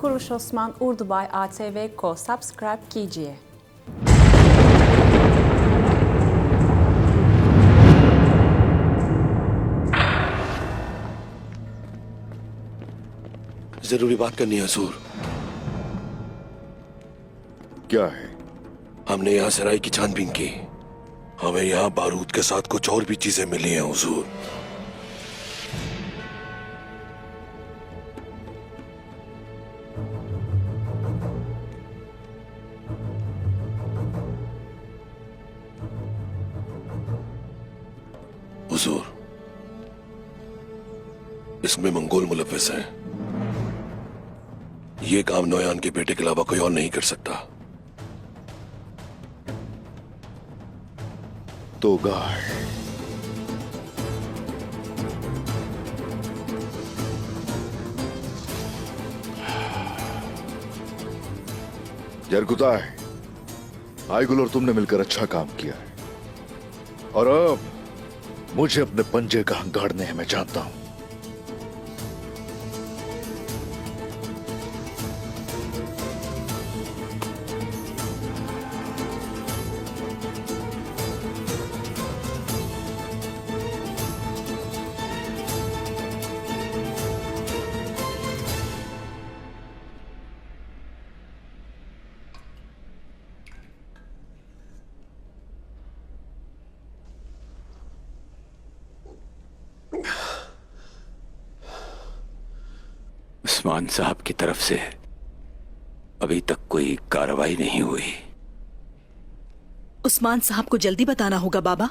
कुरुश Osman उर्दूबाई ATV को subscribe कीजिए। जरूरी बात करनी है हुजूर। क्या है? हमने यहाँ सराय की छानबीन की, हमें यहाँ बारूद के साथ कुछ और भी चीजें मिली हैं हुजूर। हुजूर, इसमें मंगोल मुलव्विस हैं। ये काम नौयान के बेटे के अलावा कोई और नहीं कर सकता। तो गाय जरकुता है, आईगुल और तुमने मिलकर अच्छा काम किया है और अब मुझे अपने पंजे कहां गाड़ने हैं मैं जानता हूं। उस्मान साहब की तरफ से अभी तक कोई कार्रवाई नहीं हुई। उस्मान साहब को जल्दी बताना होगा बाबा।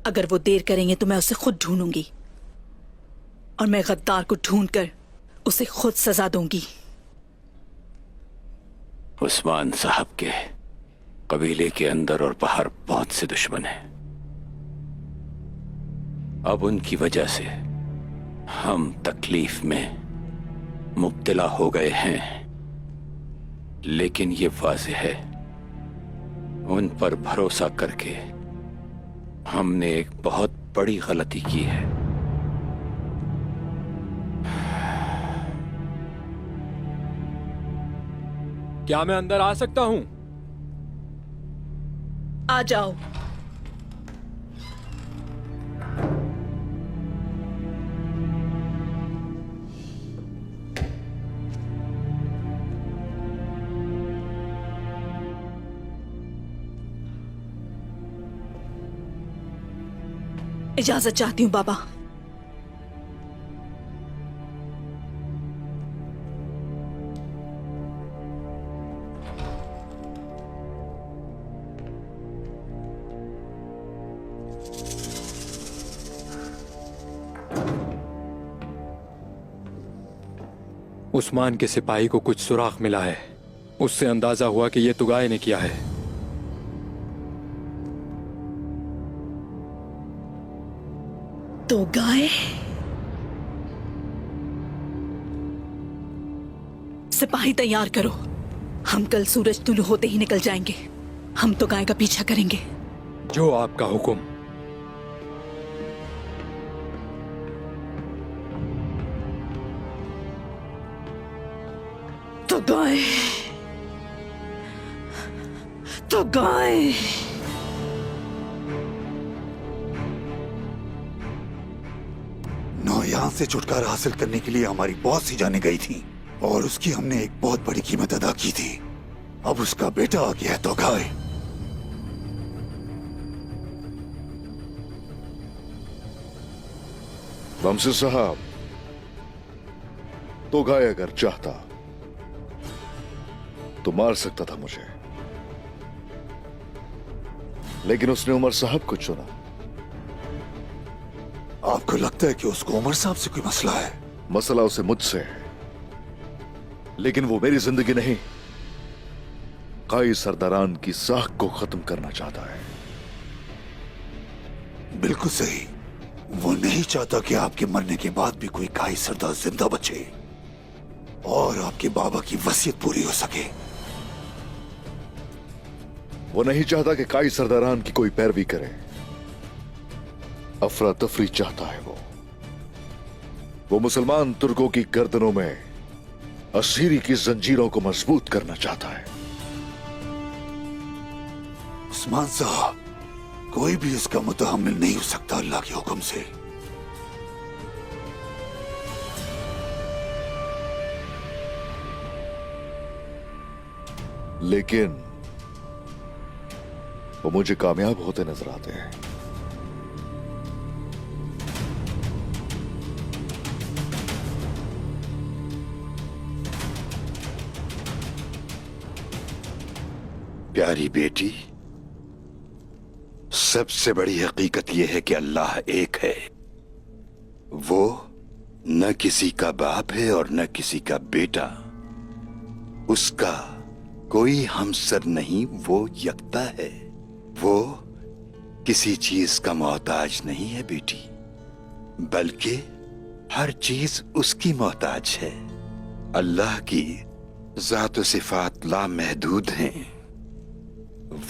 अगर वो देर करेंगे तो मैं उसे खुद ढूंढूंगी और मैं गद्दार को ढूंढकर उसे खुद सजा दूंगी। उस्मान साहब के कबीले के अंदर और बाहर बहुत से दुश्मन हैं। अब उनकी वजह से हम तकलीफ में मुब्तला हो गए हैं, लेकिन ये वाज़ेह है उन पर भरोसा करके हमने एक बहुत बड़ी गलती की है। क्या मैं अंदर आ सकता हूं? आ जाओ। इजाजत चाहती हूँ बाबा। उस्मान के सिपाही को कुछ सुराग मिला है। उससे अंदाजा हुआ कि यह तुगाए ने किया है। तो गाय सिपाही तैयार करो। हम कल सूरज तुलू होते ही निकल जाएंगे। हम तो गाय का पीछा करेंगे। जो आपका हुक्म। तो गाय तो गाय नौयान से छुटकारा हासिल करने के लिए हमारी बहुत सी जानें गई थी और उसकी हमने एक बहुत बड़ी कीमत अदा की थी। अब उसका बेटा आ गया है तो गाय। वमसी साहब, तो गाय अगर चाहता तो मार सकता था मुझे, लेकिन उसने उमर साहब को चुना। आपको लगता है कि उसको उमर साहब से कोई मसला है? मसला उसे मुझसे है, लेकिन वो मेरी जिंदगी नहीं, काई सरदारान की साख को खत्म करना चाहता है। बिल्कुल सही। वो नहीं चाहता कि आपके मरने के बाद भी कोई काई सरदार जिंदा बचे और आपके बाबा की वसीयत पूरी हो सके। वो नहीं चाहता कि काई सरदारान की कोई पैरवी करे। अफरा तफरी चाहता है। वो मुसलमान तुर्कों की गर्दनों में असीरी की जंजीरों को मजबूत करना चाहता है। उस्मान साहब, कोई भी इसका मुतहम्मिल नहीं हो सकता अल्लाह के हुक्म से। लेकिन वो मुझे कामयाब होते नजर आते हैं। प्यारी बेटी, सबसे बड़ी हकीकत यह है कि अल्लाह एक है। वो न किसी का बाप है और न किसी का बेटा। उसका कोई हमसर नहीं, वो यकता है। वो किसी चीज का मोहताज नहीं है बेटी, बल्कि हर चीज उसकी मोहताज है। अल्लाह की ज़ात व सिफात लामहदूद हैं।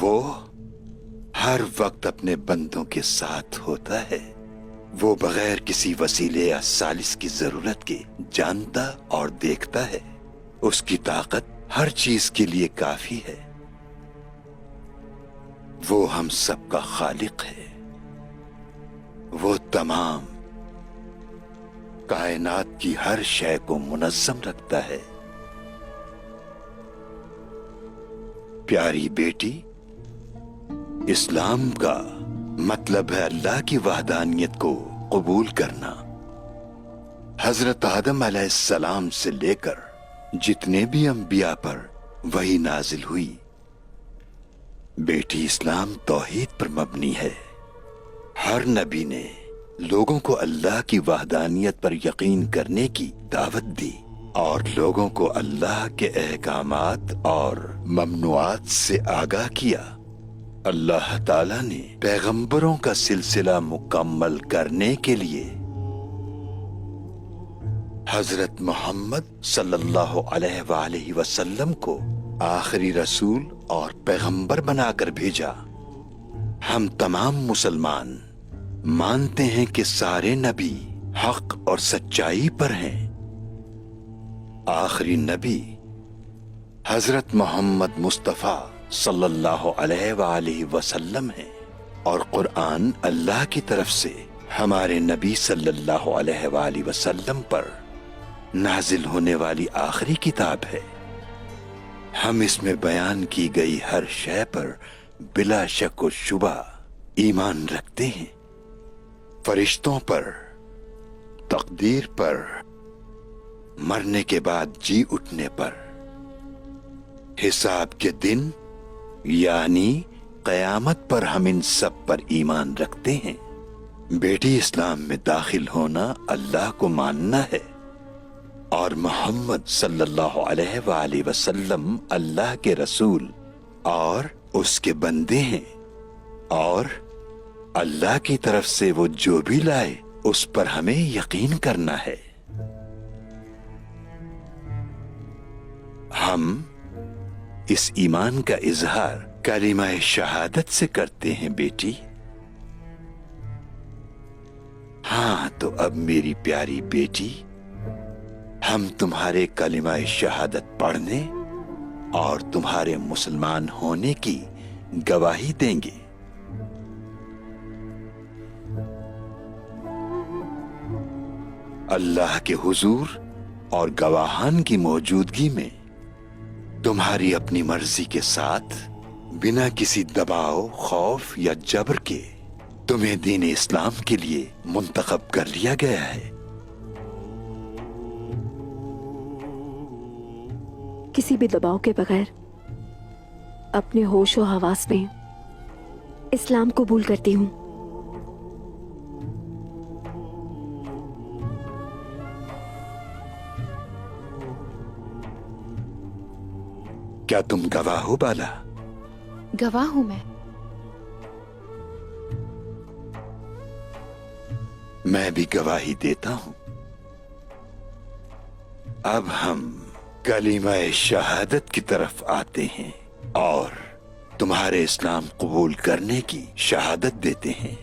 वो हर वक्त अपने बंदों के साथ होता है। वो बगैर किसी वसीले या सालिस की जरूरत के जानता और देखता है। उसकी ताकत हर चीज के लिए काफी है। वो हम सबका खालिक है। वो तमाम कायनात की हर शय को मुनज़्ज़म रखता है। प्यारी बेटी, इस्लाम का मतलब है अल्लाह की वहदानियत को कबूल करना। हजरत आदम अलैहिस्सलाम से लेकर जितने भी अंबिया पर वही नाजिल हुई। बेटी, इस्लाम तौहीद पर मबनी है। हर नबी ने लोगों को अल्लाह की वहदानियत पर यकीन करने की दावत दी और लोगों को अल्लाह के अहकामात और ममनुआत से आगाह किया। अल्लाह ताला ने पैगंबरों का सिलसिला मुकम्मल करने के लिए हजरत मोहम्मद सल्लल्लाहु अलैहि वसल्लम को आखिरी रसूल और पैगंबर बनाकर भेजा। हम तमाम मुसलमान मानते हैं कि सारे नबी हक और सच्चाई पर हैं। आखिरी नबी हजरत मोहम्मद मुस्तफा सल्लल्लाहु अलैहि वसल्लम है और कुरान अल्लाह की तरफ से हमारे नबी सल्लल्लाहु अलैहि वसल्लम पर नाजिल होने वाली आखिरी किताब है। हम इसमें बयान की गई हर शय पर बिला शक व शुबा ईमान रखते हैं। फरिश्तों पर, तकदीर पर, मरने के बाद जी उठने पर, हिसाब के दिन यानी कयामत पर हम इन सब पर ईमान रखते हैं। बेटी, इस्लाम में दाखिल होना अल्लाह को मानना है और मोहम्मद सल्लल्लाहु अलैहि वसल्लम अल्लाह के रसूल और उसके बंदे हैं और अल्लाह की तरफ से वो जो भी लाए उस पर हमें यकीन करना है। हम इस ईमान का इजहार कलिमा शहादत से करते हैं बेटी। हाँ, तो अब मेरी प्यारी बेटी, हम तुम्हारे कलिमा शहादत पढ़ने और तुम्हारे मुसलमान होने की गवाही देंगे। अल्लाह के हुजूर और गवाहान की मौजूदगी में तुम्हारी अपनी मर्जी के साथ बिना किसी दबाव, खौफ या जबर के तुम्हें दीन इस्लाम के लिए मुंतखब कर लिया गया है। किसी भी दबाव के बगैर अपने होश और हवास में इस्लाम कबूल करती हूँ। क्या तुम गवाह हो बाला? गवाह हूं मैं। मैं भी गवाही देता हूं। अब हम कलीमा शहादत की तरफ आते हैं और तुम्हारे इस्लाम कबूल करने की शहादत देते हैं।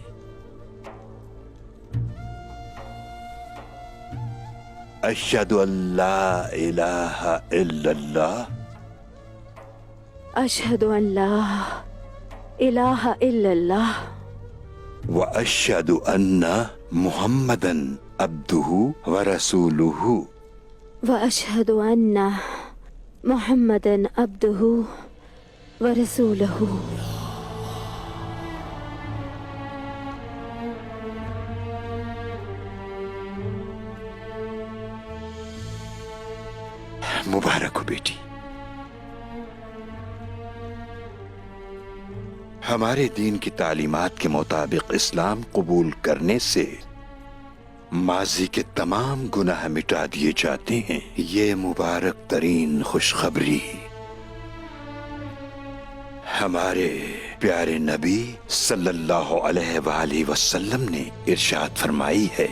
अशहदु अल्ला इलाहा इल्लल्लाह अशहदु अल्ला इलाहा इल्लल्लाह व अशहदु अन्ना मुहम्मदन अब्दुहु व रसूलुहु व अशहदु अन्ना मुहम्मदन अब्दुहु व रसूलुहु। मुबारक हो बेटी। हमारे दीन की तालीमात के मुताबिक इस्लाम कबूल करने से माजी के तमाम गुनाह मिटा दिए जाते हैं। ये मुबारक तरीन खुशखबरी हमारे प्यारे नबी सल्लल्लाहु अलैहि वसल्लम ने इरशाद फरमाई है।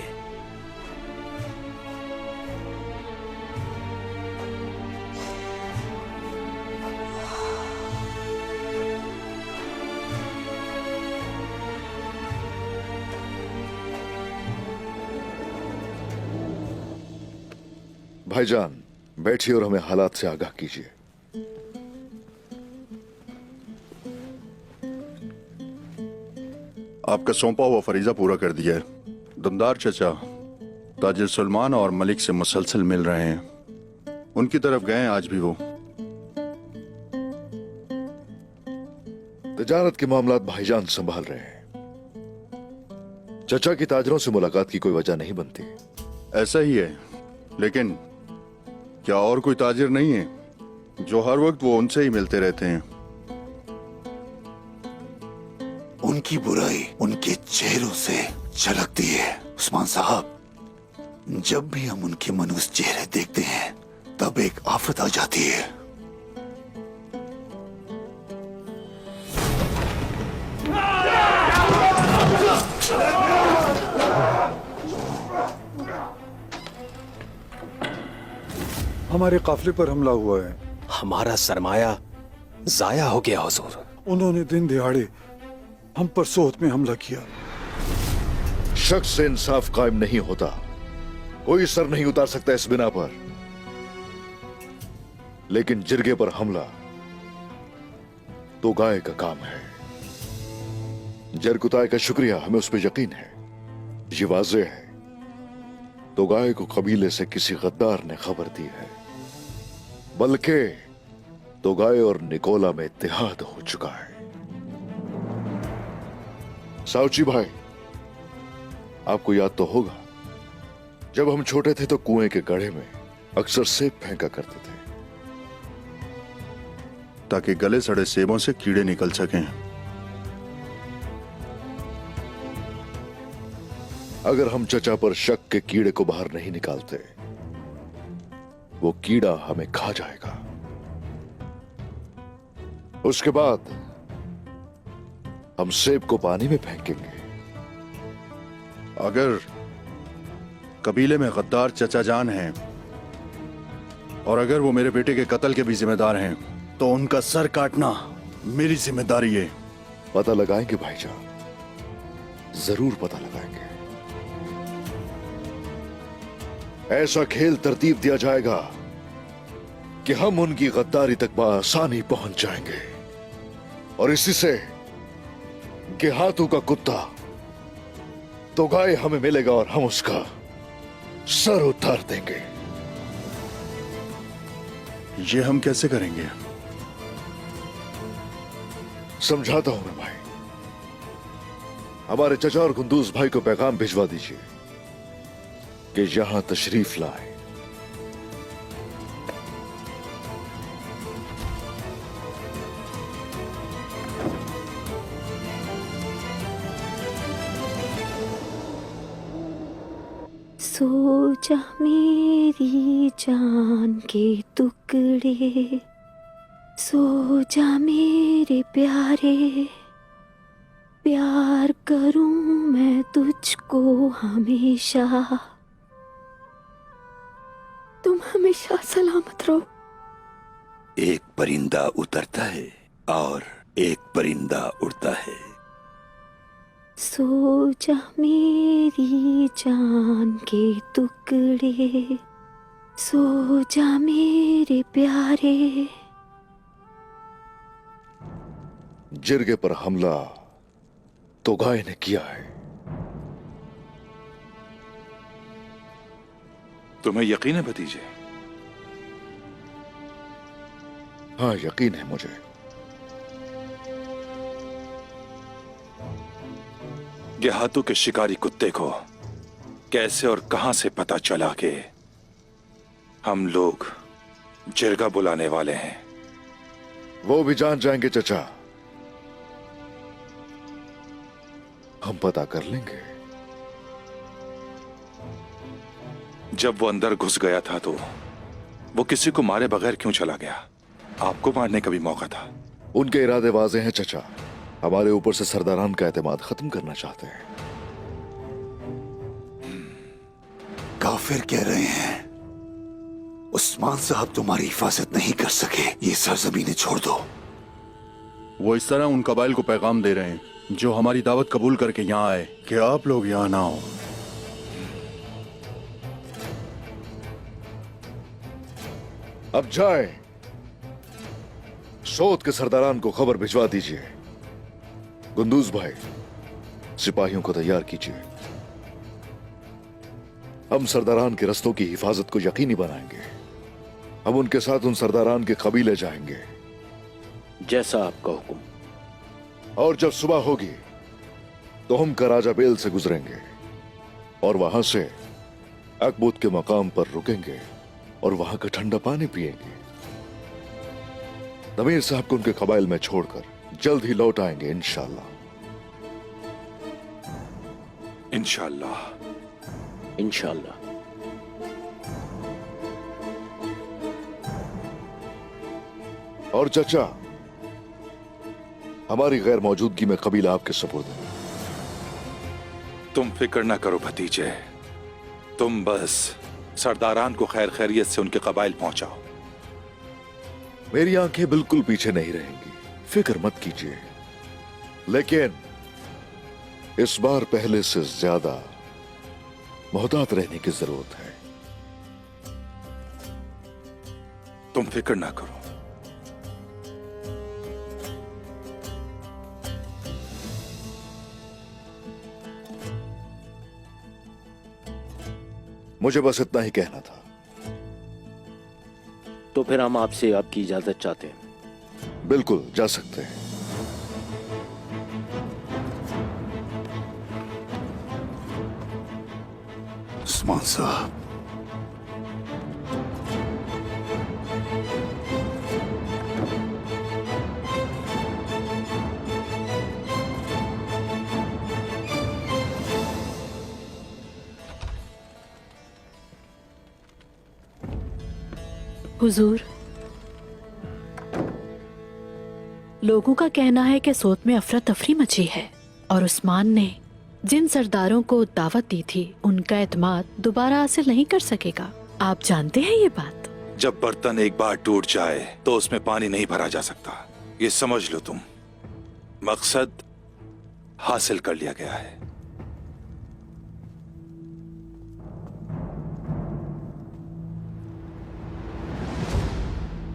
भाईजान बैठिए और हमें हालात से आगाह कीजिए। आपका सौंपा हुआ फरीजा पूरा कर दिया है। दमदार चचा ताजिर सलमान और मलिक से मुसलसल मिल रहे हैं। उनकी तरफ गए हैं आज भी वो। तिजारत के मामलात भाईजान संभाल रहे हैं। चचा की ताजरों से मुलाकात की कोई वजह नहीं बनती। ऐसा ही है, लेकिन क्या और कोई ताजिर नहीं है जो हर वक्त वो उनसे ही मिलते रहते हैं? उनकी बुराई उनके चेहरों से झलकती है उस्मान साहब। जब भी हम उनके मनुष्य चेहरे देखते हैं तब एक आफत आ जाती है। हमारे काफिले पर हमला हुआ है। हमारा सरमाया जाया हो गया हुजूर। उन्होंने दिन दिहाड़े हम पर सोहत में हमला किया। शख्स से इंसाफ कायम नहीं होता। कोई सर नहीं उतार सकता इस बिना पर। लेकिन जिरगे पर हमला तो गाय का काम है। जरकुताय का शुक्रिया, हमें उस पर यकीन है। ये वाज़े है तो गाय को कबीले से किसी गद्दार ने खबर दी है, बल्कि तो गाय और निकोला में इत्तेहाद हो चुका है। साउची भाई, आपको याद तो होगा जब हम छोटे थे तो कुएं के गड्ढे में अक्सर सेब फेंका करते थे ताकि गले सड़े सेबों से कीड़े निकल सकें। अगर हम चचा पर शक के कीड़े को बाहर नहीं निकालते, वो कीड़ा हमें खा जाएगा। उसके बाद हम सेब को पानी में फेंकेंगे। अगर कबीले में गद्दार चचा जान हैं और अगर वो मेरे बेटे के कत्ल के भी जिम्मेदार हैं तो उनका सर काटना मेरी जिम्मेदारी है। पता लगाएंगे भाईजान, जरूर पता लगाएंगे। ऐसा खेल तरतीब दिया जाएगा कि हम उनकी गद्दारी तक बआसानी पहुंच जाएंगे और इसी से कि हाथों का कुत्ता तो गाय हमें मिलेगा और हम उसका सर उतार देंगे। ये हम कैसे करेंगे? समझाता हूं मैं भाई। हमारे चचा और कुंदूज भाई को पैगाम भिजवा दीजिए कि यहां तशरीफ लाए। सो जा मेरी जान के टुकड़े, सो जा मेरे प्यारे, प्यार करूं मैं तुझको हमेशा, तुम हमेशा सलामत रहो। एक परिंदा उतरता है और एक परिंदा उड़ता है। सो जा मेरी जान के टुकड़े, सो जा मेरे प्यारे। जिरगे पर हमला तोगाई ने किया है। तुम्हें यकीन है भतीजे? हाँ, यकीन है मुझे। देहातों के शिकारी कुत्ते को कैसे और कहां से पता चला कि हम लोग जिरगा बुलाने वाले हैं? वो भी जान जाएंगे चचा। हम पता कर लेंगे। जब वो अंदर घुस गया था तो वो किसी को मारे बगैर क्यों चला गया? आपको मारने का भी मौका था। उनके इरादे वाजे हैं चचा। हमारे ऊपर से सरदारान का एतमाद खत्म करना चाहते हैं। काफिर कह रहे हैं उस्मान साहब तुम्हारी हिफाजत नहीं कर सके, ये सरजमीने छोड़ दो। वो इस तरह उन कबाइल को पैगाम दे रहे हैं जो हमारी दावत कबूल करके यहाँ आए कि आप लोग यहाँ ना हो। अब जाए, सोत के सरदारान को खबर भिजवा दीजिए। गुंदूज भाई, सिपाहियों को तैयार कीजिए। हम सरदारान के रस्तों की हिफाजत को यकीनी बनाएंगे। हम उनके साथ उन सरदारान के कबीले जाएंगे। जैसा आपका हुक्म। और जब सुबह होगी तो हम कराजा बेल से गुजरेंगे और वहां से अकबूत के मकाम पर रुकेंगे और वहां का ठंडा पानी पिएंगे। नमीर साहब को उनके कबाइल में छोड़कर जल्द ही लौट आएंगे इंशाल्लाह। इंशाल्लाह। इंशाल्लाह। और चचा, हमारी गैर मौजूदगी में कबीला आपके सुपुर्द है। तुम फिक्र ना करो भतीजे, तुम बस सरदारान को खैर खैरियत से उनके कबाइल पहुंचाओ। मेरी आंखें बिल्कुल पीछे नहीं रहेंगी, फिक्र मत कीजिए। लेकिन इस बार पहले से ज्यादा मोहतात रहने की जरूरत है। तुम फिक्र ना करो। मुझे बस इतना ही कहना था। तो फिर हम आपसे आपकी इजाजत चाहते हैं। बिल्कुल जा सकते हैं। उस्मान साहब, हुजूर, लोगों का कहना है कि सोत में अफरा तफरी मची है और उस्मान ने जिन सरदारों को दावत दी थी उनका एतमाद दोबारा हासिल नहीं कर सकेगा। आप जानते हैं ये बात? जब बर्तन एक बार टूट जाए तो उसमें पानी नहीं भरा जा सकता, ये समझ लो तुम। मकसद हासिल कर लिया गया है।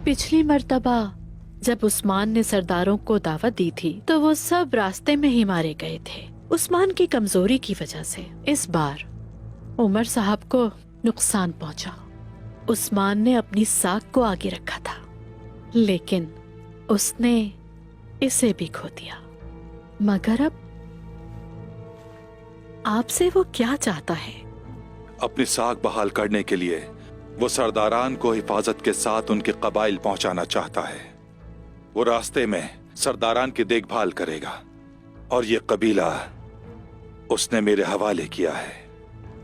पिछली मर्तबा जब उस्मान ने सरदारों को दावत दी थी तो वो सब रास्ते में ही मारे गए थे उस्मान की कमजोरी की वजह से। इस बार उमर साहब को नुकसान पहुंचा। उस्मान ने अपनी साख को आगे रखा था, लेकिन उसने इसे भी खो दिया। मगर अब आपसे वो क्या चाहता है? अपनी साख बहाल करने के लिए वो सरदारान को हिफाजत के साथ उनके कबाइल पहुंचाना चाहता है। वो रास्ते में सरदारान की देखभाल करेगा और ये कबीला उसने मेरे हवाले किया है।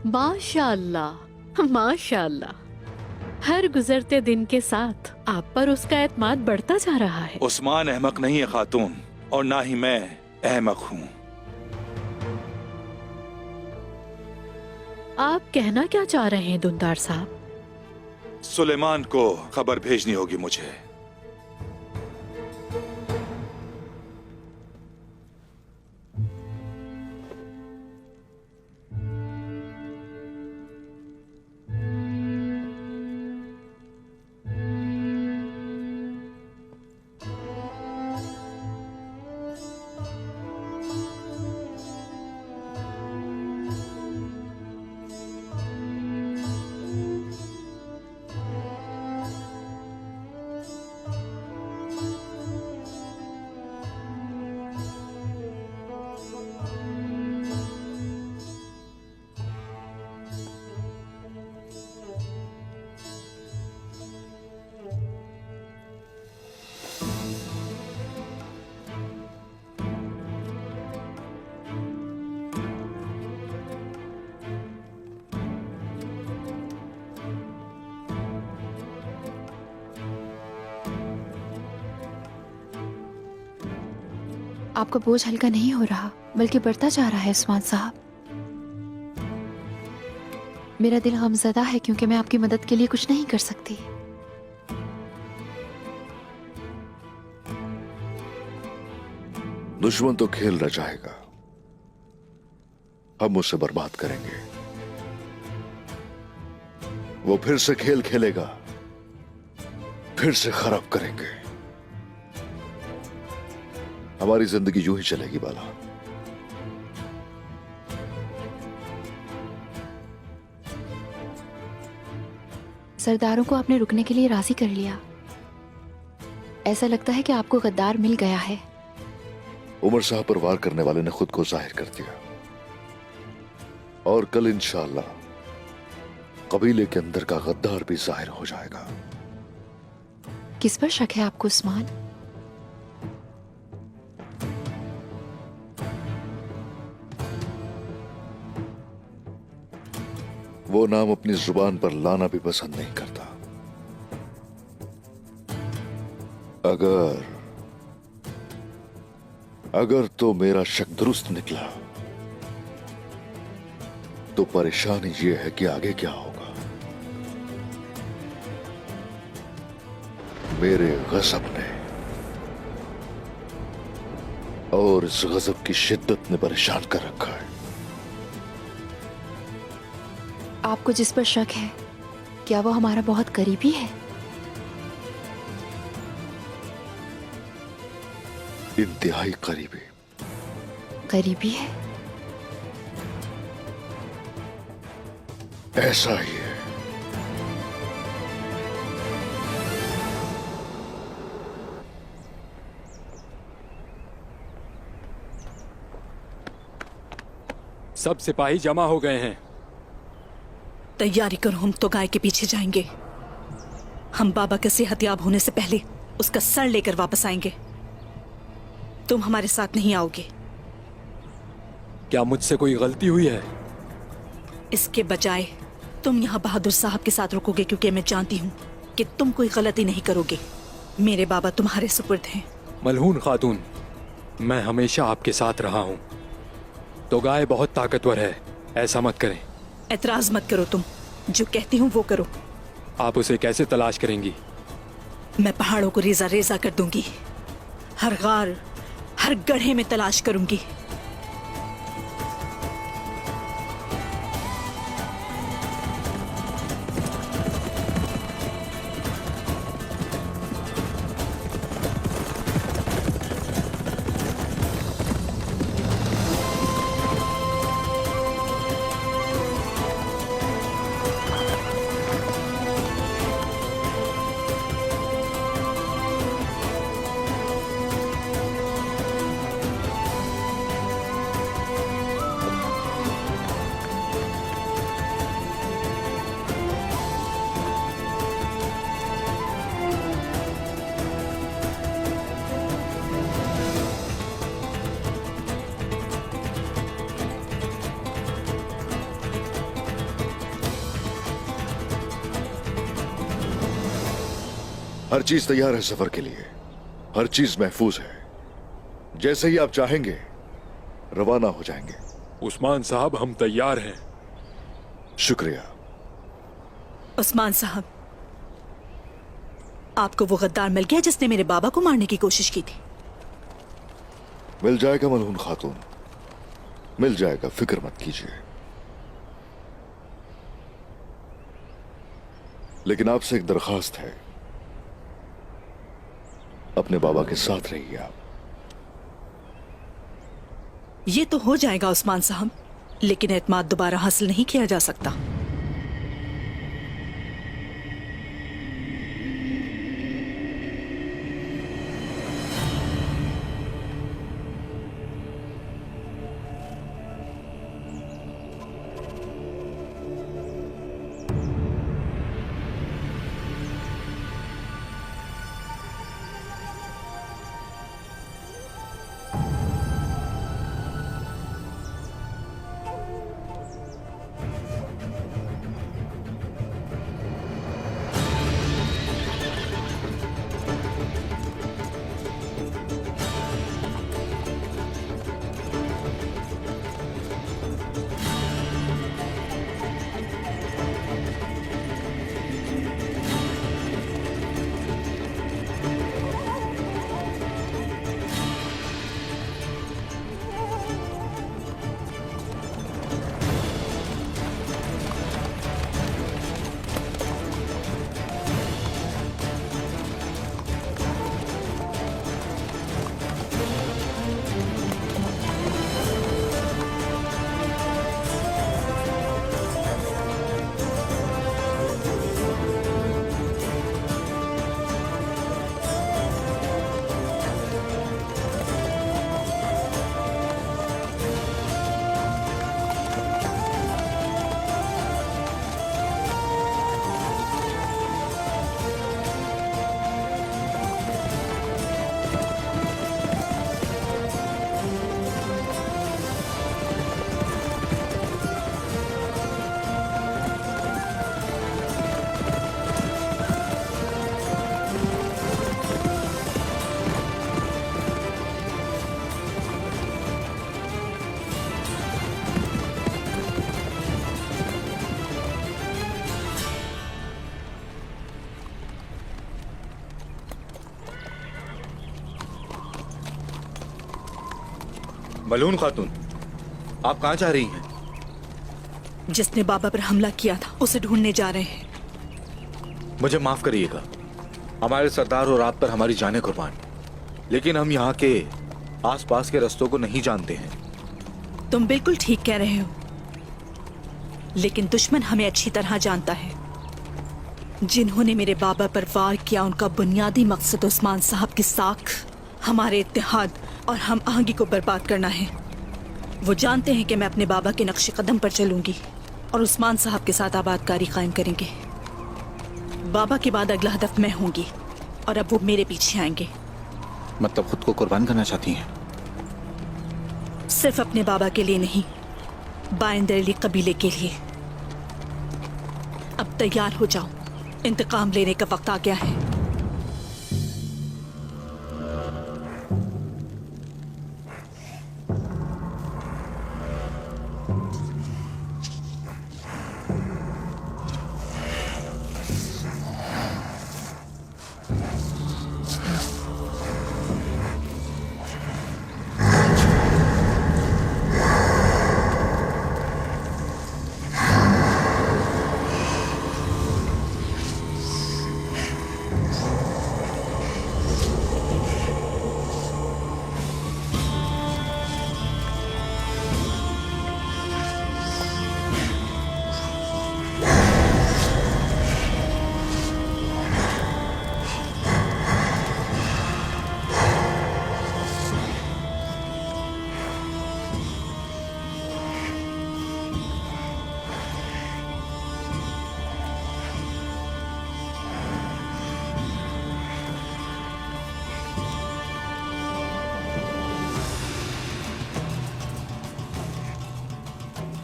माशाअल्लाह, माशाअल्लाह। हर गुजरते दिन के साथ आप पर उसका एतमाद बढ़ता जा रहा है। उस्मान अहमक नहीं है खातून, और ना ही मैं अहमक हूं। आप कहना क्या चाह रहे हैं दुंदार साहब? सुलेमान को खबर भेजनी होगी मुझे। आपका बोझ हल्का नहीं हो रहा बल्कि बढ़ता जा रहा है उस्मान साहब। मेरा दिल गमज़दा है क्योंकि मैं आपकी मदद के लिए कुछ नहीं कर सकती। दुश्मन तो खेल रचाएगा, हम उसे बर्बाद करेंगे। वो फिर से खेल खेलेगा, फिर से खराब करेंगे। हमारी जिंदगी यूं ही चलेगी बाला। सरदारों को आपने रुकने के लिए राजी कर लिया। ऐसा लगता है कि आपको गद्दार मिल गया है। उमर साहब पर वार करने वाले ने खुद को जाहिर कर दिया और कल इंशाअल्लाह कबीले के अंदर का गद्दार भी जाहिर हो जाएगा। किस पर शक है आपको उस्मान? वो नाम अपनी जुबान पर लाना भी पसंद नहीं करता। अगर तो मेरा शक दुरुस्त निकला तो परेशानी ये है कि आगे क्या होगा। मेरे गजब ने और इस गजब की शिद्दत ने परेशान कर रखा है। आपको जिस पर शक है क्या वो हमारा बहुत करीबी है? इंतहाई करीबी। करीबी है? ऐसा ही है। सब सिपाही जमा हो गए हैं। तैयारी करो, हम तो गाय के पीछे जाएंगे। हम बाबा के सेहतयाब होने से पहले उसका सर लेकर वापस आएंगे। तुम हमारे साथ नहीं आओगे। क्या मुझसे कोई गलती हुई है? इसके बजाय तुम यहाँ बहादुर साहब के साथ रुकोगे क्योंकि मैं जानती हूँ कि तुम कोई गलती नहीं करोगे। मेरे बाबा तुम्हारे सुपुर्द हैं। मलहून खातून, मैं हमेशा आपके साथ रहा हूँ। तो गाय बहुत ताकतवर है, ऐसा मत करें। एतराज मत करो, तुम जो कहती हूँ वो करो। आप उसे कैसे तलाश करेंगी? मैं पहाड़ों को रेजा रेजा कर दूंगी। हर गार, हर गड्ढे में तलाश करूंगी। हर चीज तैयार है सफर के लिए, हर चीज महफूज है। जैसे ही आप चाहेंगे रवाना हो जाएंगे। उस्मान साहब, हम तैयार हैं। शुक्रिया। उस्मान साहब, आपको वो गद्दार मिल गया जिसने मेरे बाबा को मारने की कोशिश की थी। मिल जाएगा मलहून खातून, मिल जाएगा, फिक्र मत कीजिए। लेकिन आपसे एक दरखास्त है, अपने बाबा के साथ रहिए आप। ये तो हो जाएगा उस्मान साहब, लेकिन एतमाद दोबारा हासिल नहीं किया जा सकता। मलून खातून, आप कहाँ जा रही हैं? जिसने बाबा पर हमला किया था उसे ढूंढने जा रहे हैं। मुझे माफ करिएगा, हमारे सरदार और आप पर हमारी जानें कुर्बान, लेकिन हम यहाँ के आसपास के रास्तों को नहीं जानते हैं। तुम बिल्कुल ठीक कह रहे हो, लेकिन दुश्मन हमें अच्छी तरह जानता है। जिन्होंने मेरे बाबा पर वार किया उनका बुनियादी मकसद उस्मान साहब की साख, हमारे इत्तेहाद और हम आहंगी को बर्बाद करना है। वो जानते हैं कि मैं अपने बाबा के नक्शे कदम पर चलूंगी और उस्मान साहब के साथ आबादकारी कायम करेंगे। बाबा के बाद अगला हदफ मैं होंगी और अब वो मेरे पीछे आएंगे। मतलब खुद को कुर्बान करना चाहती हैं? सिर्फ अपने बाबा के लिए नहीं, बाइंदरली कबीले के लिए। अब तैयार हो जाओ, इंतकाम लेने का वक्त आ गया है।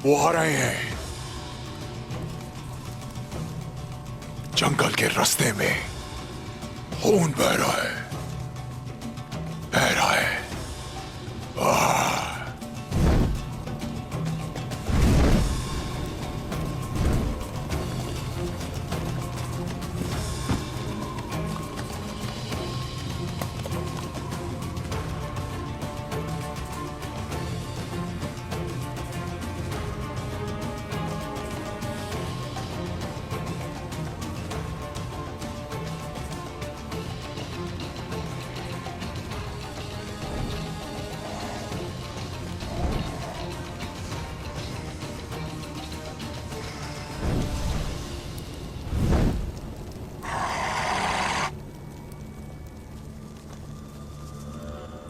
वो आ रहे हैं। जंगल के रास्ते में खून बह रहा है, बह रहा है।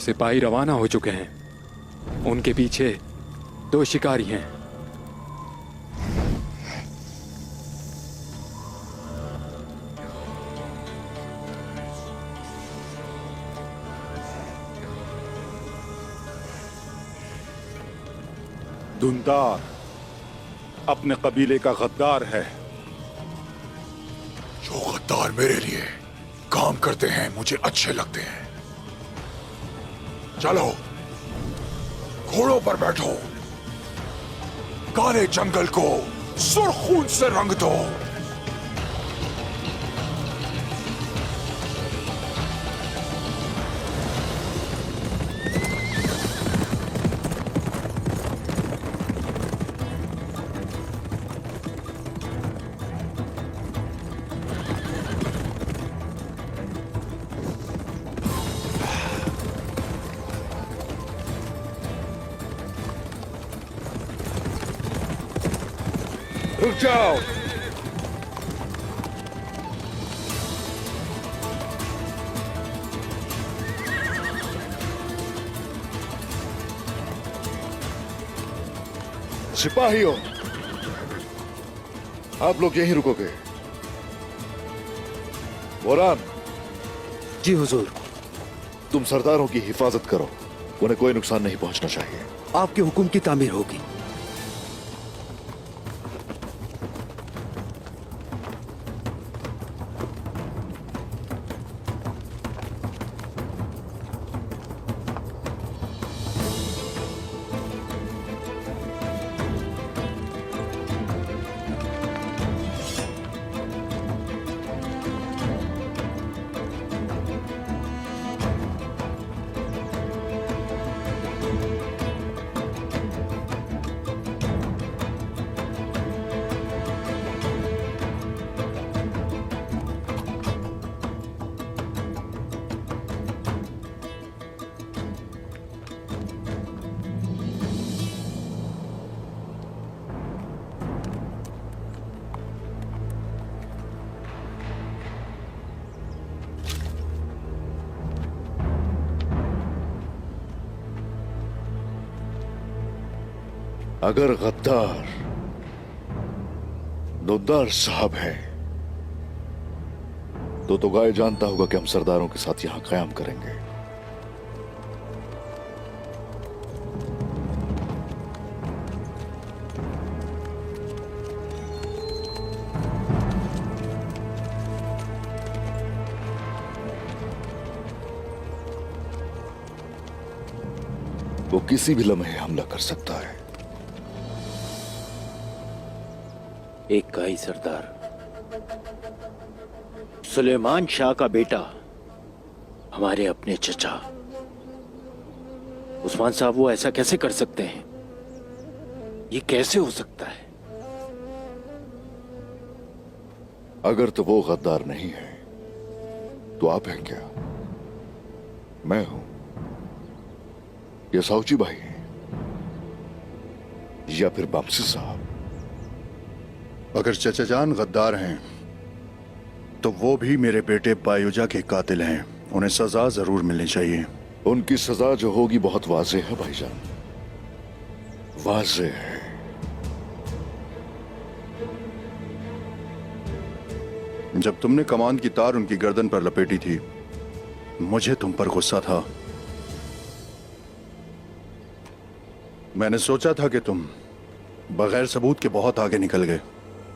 सिपाही रवाना हो चुके हैं। उनके पीछे 2 शिकारी हैं। दुंदार अपने कबीले का गद्दार है। जो गद्दार मेरे लिए काम करते हैं मुझे अच्छे लगते हैं। चलो घोड़ों पर बैठो, काले जंगल को सुर्ख खून से रंग दो। रुक जाओ। सिपाहियों, आप लोग यहीं रुकोगे। बोरान। जी हुजूर। तुम सरदारों की हिफाजत करो, उन्हें कोई नुकसान नहीं पहुंचना चाहिए। आपके हुक्म की तामीर होगी। अगर गद्दार नुद्दार साहब है तो गाय जानता होगा कि हम सरदारों के साथ यहां कयाम करेंगे। वो किसी भी लम्हे हमला कर सकता है। एक गाई सरदार, सुलेमान शाह का बेटा, हमारे अपने चचा उस्मान साहब, वो ऐसा कैसे कर सकते हैं? ये कैसे हो सकता है? अगर तो वो गद्दार नहीं है तो आप हैं क्या? मैं हूं या साउची भाई हैं या फिर बमसी साहब? अगर चचा जान गद्दार हैं तो वो भी मेरे बेटे बायूजा के कातिल हैं। उन्हें सजा जरूर मिलनी चाहिए। उनकी सजा जो होगी बहुत वाज़े है भाईजान, वाज़े है। जब तुमने कमान की तार उनकी गर्दन पर लपेटी थी, मुझे तुम पर गुस्सा था। मैंने सोचा था कि तुम बगैर सबूत के बहुत आगे निकल गए।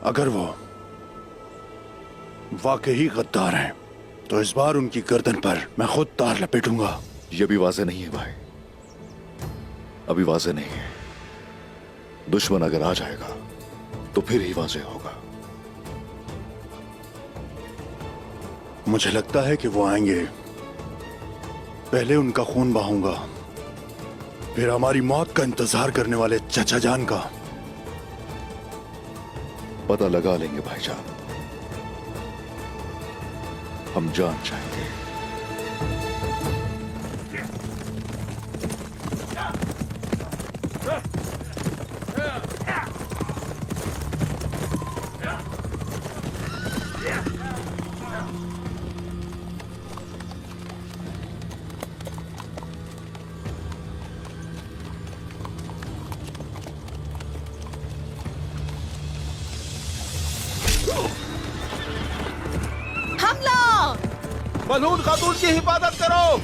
अगर वो वाकई गद्दार हैं तो इस बार उनकी गर्दन पर मैं खुद तार लपेटूंगा। यह भी वाज़े नहीं है भाई, अभी वाज़े नहीं है। दुश्मन अगर आ जाएगा तो फिर ही वाज़े होगा। मुझे लगता है कि वो आएंगे। पहले उनका खून बहाऊंगा, फिर हमारी मौत का इंतजार करने वाले चचा जान का पता लगा लेंगे भाईजान। हम जान जाएंगे। मलून खातून की हिफाजत करो।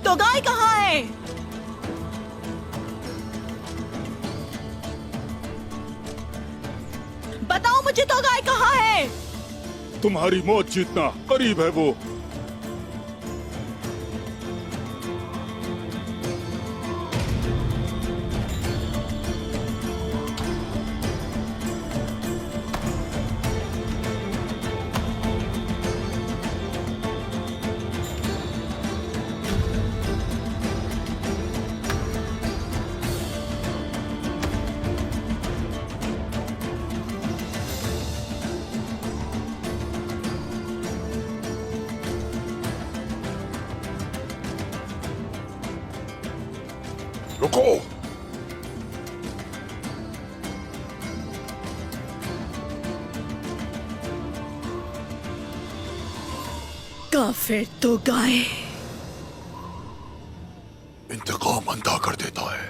तो गाय कहाँ है? बताओ मुझे, तो गाय कहाँ है? तुम्हारी मौत जितना करीब है वो। रुको। काफिर तो गाय इंतकाम अंधा कर देता है।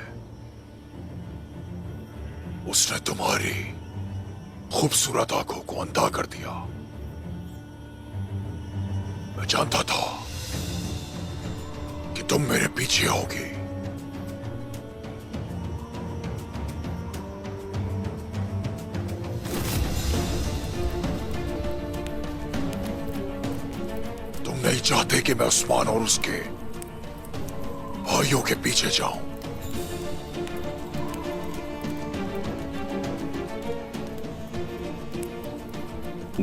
उसने तुम्हारी खूबसूरत आंखों को अंधा कर दिया। मैं जानता था कि तुम मेरे पीछे आओगे। नहीं चाहते कि मैं उस्मान और उसके भाइयों के पीछे जाऊं।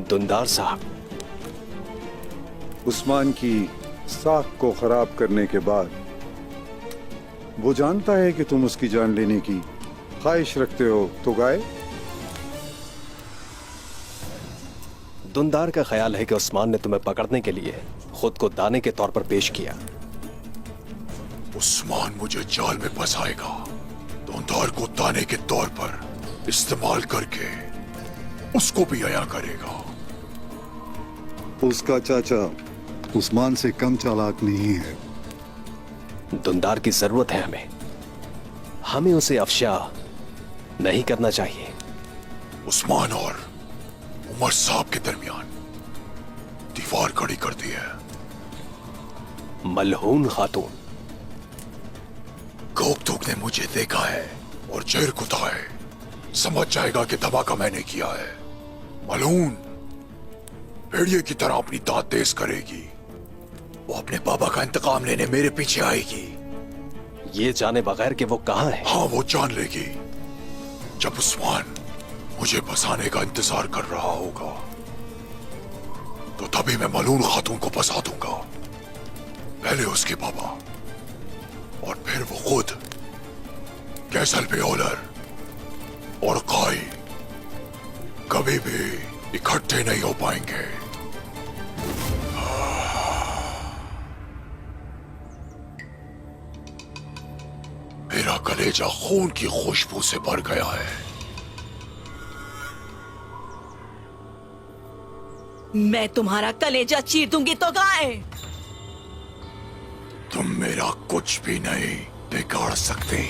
दुंदार साहब, उस्मान की साख को खराब करने के बाद वो जानता है कि तुम उसकी जान लेने की ख्वाहिश रखते हो, तो गाय? दुंदार का ख्याल है कि उस्मान ने तुम्हें पकड़ने के लिए खुद को दाने के तौर पर पेश किया। उस्मान मुझे जाल में फंसाएगा, दुंदार को दाने के तौर पर इस्तेमाल करके उसको भी अया करेगा। उसका चाचा उस्मान से कम चालाक नहीं है। दुंदार की जरूरत है हमें उसे अफशा नहीं करना चाहिए। उस्मान और उमर साहब के दरमियान दीवार खड़ी कर दी है। मलहून खातून। गोकतुक ने मुझे देखा है और जहर कुता है, समझ जाएगा कि धमाका मैंने किया है। मलहून भेड़िए की तरह अपनी दांत तेज करेगी। वो अपने बाबा का इंतकाम लेने मेरे पीछे आएगी। ये जाने बगैर कि वो कहां है। हाँ, वो जान लेगी। जब उस्मान मुझे फंसाने का इंतजार कर रहा होगा तो तभी मैं मलून खातून को फंसा दूंगा। पहले उसके बाबा और फिर वो खुद। कैसल पे ओलर और काई कभी भी इकट्ठे नहीं हो पाएंगे। मेरा कलेजा खून की खुशबू से भर गया है। मैं तुम्हारा कलेजा चीर दूंगी तो गाय। तुम मेरा कुछ भी नहीं बिगाड़ सकते।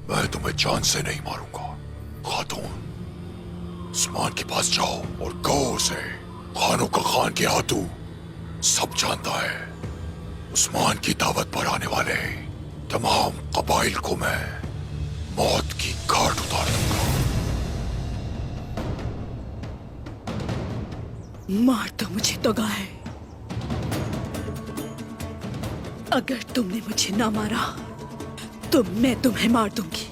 मैं तुम्हें जान से नहीं मारूंगा खातून। उस्मान के पास जाओ और कहो उसे खानों का खान के हाथू सब जानता है। उस्मान की दावत पर आने वाले तमाम कबाइल को मैं मौत की घाट उतार दूंगा। मार दो मुझे तो गाय। अगर तुमने मुझे ना मारा तो मैं तुम्हें मार दूंगी।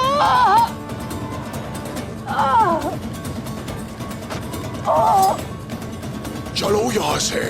Ah! चलो यहां से।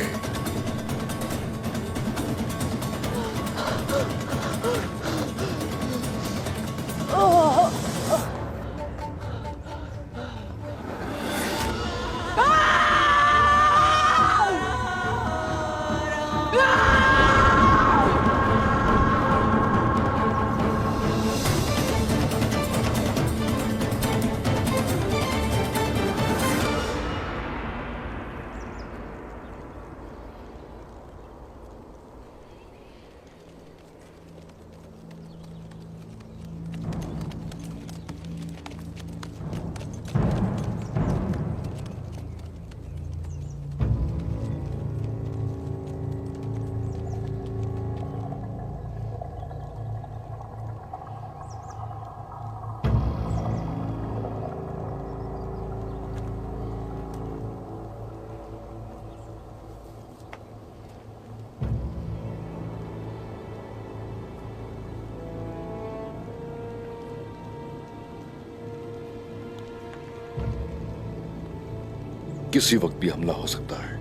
किसी वक्त भी हमला हो सकता है।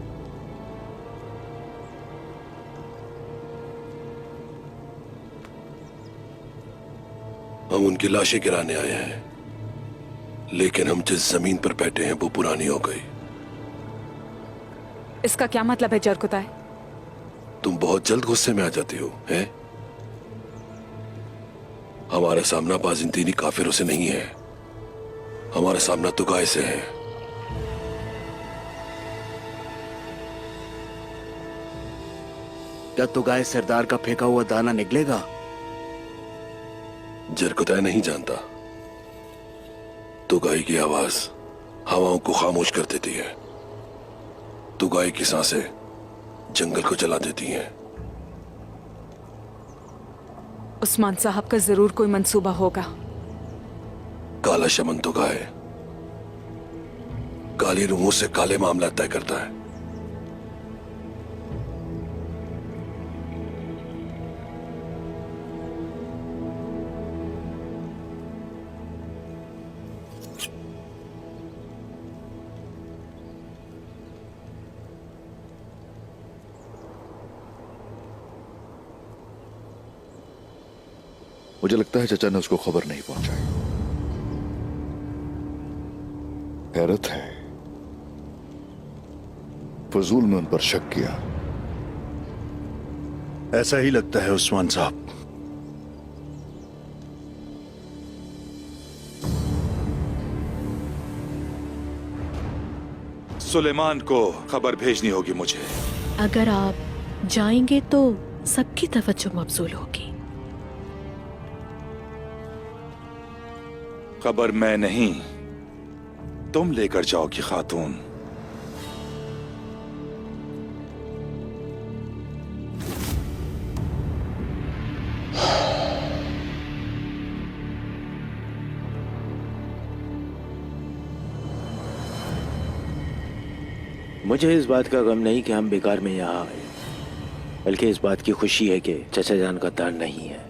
हम उनकी लाशें गिराने आए हैं, लेकिन हम जिस जमीन पर बैठे हैं वो पुरानी हो गई। इसका क्या मतलब है जरकुताय? तुम बहुत जल्द गुस्से में आ जाती हो, हैं? हमारा सामना बाजिंदीनी काफिरों से नहीं है, हमारा सामना तुगाए से है। क्या तुगाए सरदार का फेंका हुआ दाना निकलेगा? जरकुताय नहीं जानता, तुगाई की आवाज हवाओं को खामोश कर देती है। तुगाई की सांसें जंगल को जला देती हैं। उस्मान साहब का जरूर कोई मंसूबा होगा। काला शमन तुगाए काली रूहों से काले मामला तय करता है। मुझे लगता है चचा ने उसको खबर नहीं पहुंचाई। हैरत है, फजूल में उन पर शक किया। ऐसा ही लगता है उस्मान साहब। सुलेमान को खबर भेजनी होगी मुझे। अगर आप जाएंगे तो सबकी तवज्जो मबजूल होगी। खबर मैं नहीं, तुम लेकर जाओगी खातून। मुझे इस बात का गम नहीं कि हम बेकार में यहाँ आए, बल्कि इस बात की खुशी है कि चचा जान गद्दार नहीं है।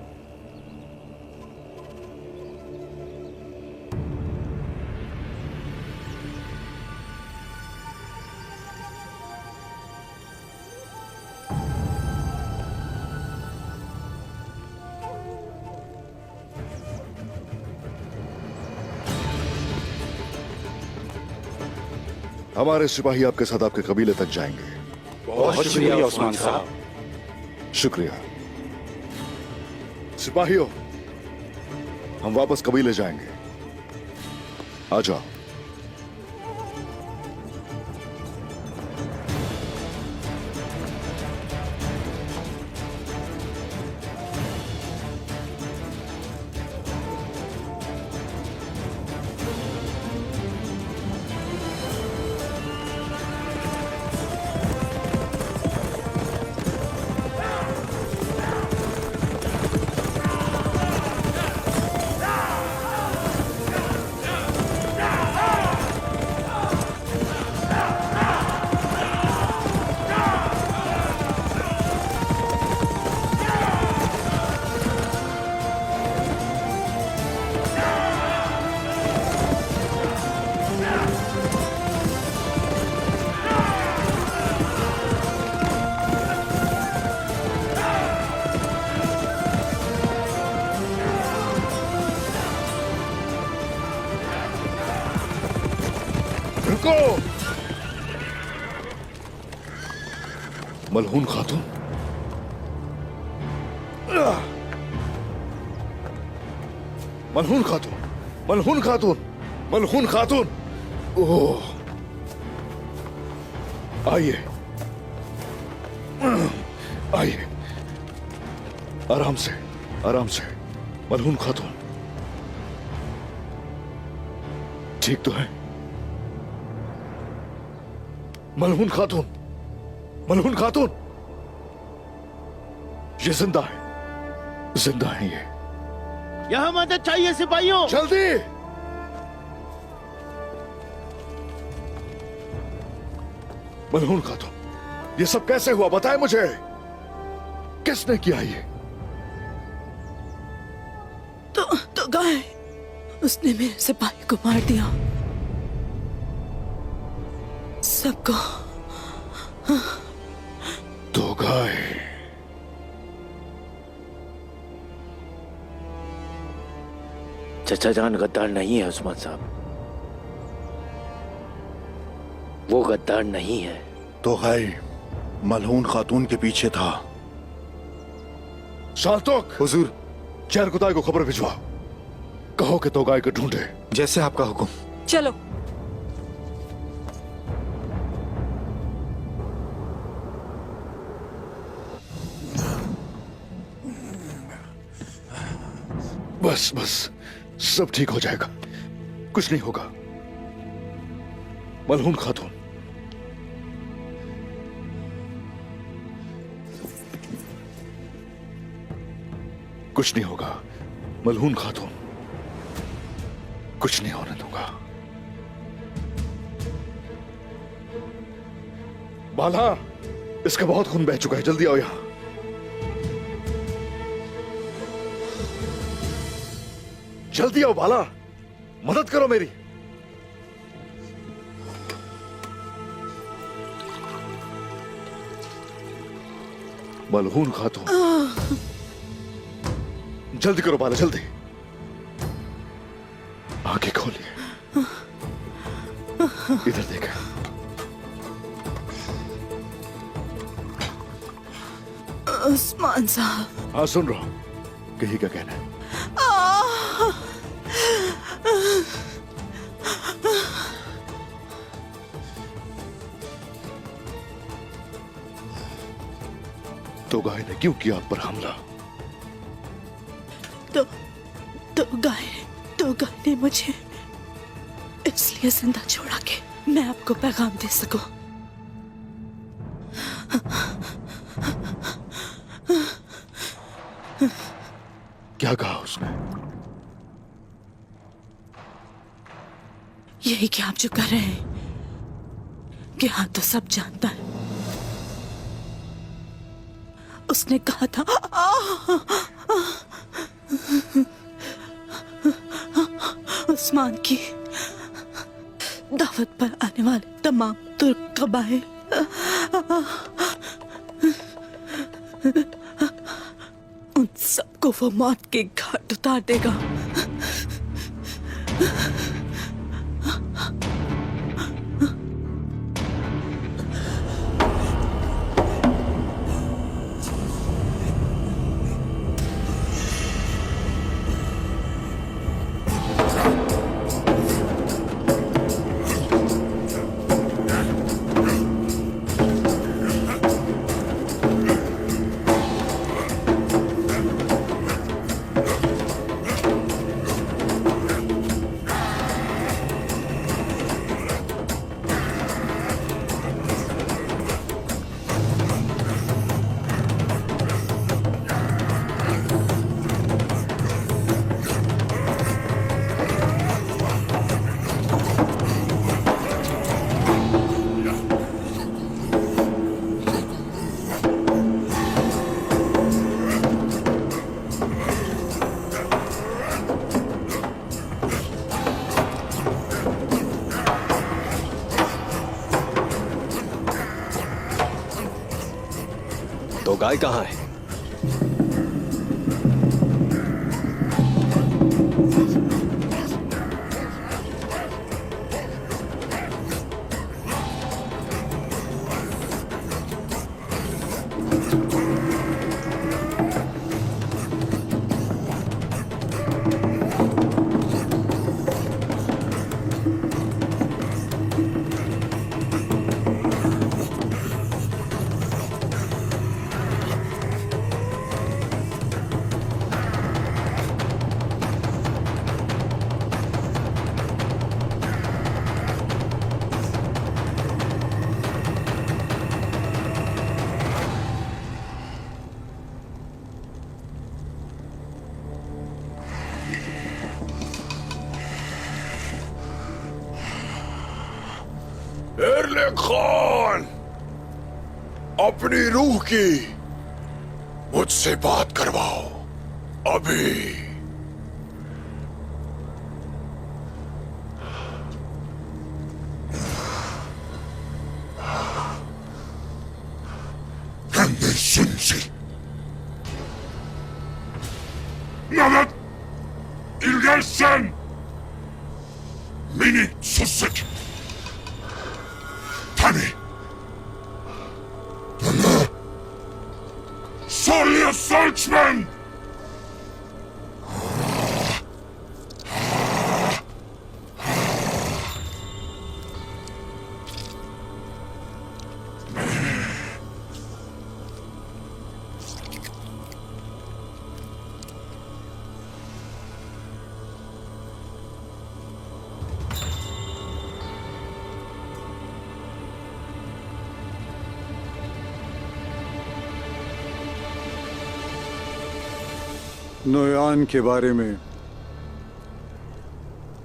हमारे सिपाही आपके साथ आपके कबीले तक जाएंगे। बहुत शुक्रिया उस्मान साहब। शुक्रिया। सिपाहियों, हम वापस कबीले जाएंगे। आ जाओ। रुको। मलहून खातून, मलहून खातून, मलहून खातून, मलहून खातून। ओह, आइए आइए, आराम से, आराम से। मलहून खातून ठीक तो है? मलहून खातून, मलहून खातून, ये जिंदा है, जिंदा है ये। यहाँ मदद चाहिए सिपाहियों। जल्दी। मलहून खातून, ये सब कैसे हुआ बताए मुझे, किसने किया ये? तो गाय, उसने मेरे सिपाही को मार दिया, सबको। तो गाय, चचा जान गद्दार नहीं है उस्मान साहब, वो गद्दार नहीं है। तो गाय मलहून खातून के पीछे था। साल्तुक, हुजूर, चेरकुताई को खबर भिजवाओ, कहो कि तो गाय को ढूंढे। जैसे आपका हुक्म। चलो। बस बस, सब ठीक हो जाएगा, कुछ नहीं होगा। मलहून खातून, कुछ नहीं होगा। मलहून खातून, कुछ नहीं होने दूंगा। बाला, इसका बहुत खून बह चुका है, जल्दी आओ यहां। जल्दी आओ बाला, मदद करो मेरी। मलहून खातून, जल्दी करो बाला, जल्दी। आंखें खोलिए, इधर देखा। उस्मान साहब। हाँ सुन रहा हूं, कही क्या कहना है? तो गाय ने क्यों किया आप पर हमला? तो गाय ने मुझे इसलिए जिंदा छोड़ा कि मैं आपको पैगाम दे सकूं। क्या कहा उसने? यही कि आप जो कर रहे हैं कि हाँ तो सब जानता है। उसने कहा था उस्मान की दावत पर आने वाले तमाम तुर्क कबाइल उन सबको वो मौत के घाट उतार देगा। तो गाय कहाँ है? एरले खान, अपनी रूह की मुझसे बात करवाओ अभी। Nawet Ilgersen Mini susik Tani Dana Solya Salchman Noyan के बारे में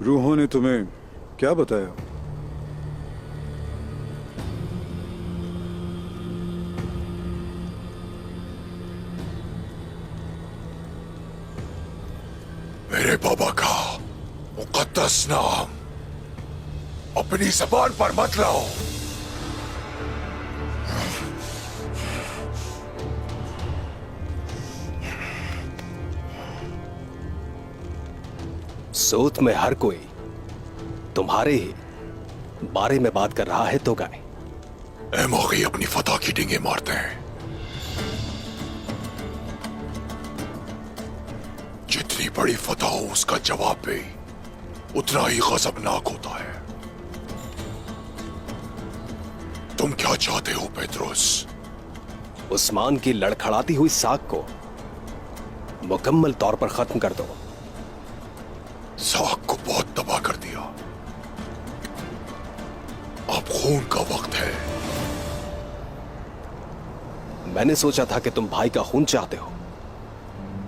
रूहों ने तुम्हें क्या बताया? मेरे बाबा का मुकद्दस नाम अपनी जबान पर मत लाओ। सूत में हर कोई तुम्हारे ही बारे में बात कर रहा है तो गाय। एमोगी अपनी फतह की डींगे मारते हैं। जितनी बड़ी फतह हो उसका जवाब भी उतना ही गजबनाक होता है। तुम क्या चाहते हो पेट्रोस? उस्मान की लड़खड़ाती हुई साख को मुकम्मल तौर पर खत्म कर दो। साख को बहुत तबाह कर दिया, अब खून का वक्त है। मैंने सोचा था कि तुम भाई का खून चाहते हो।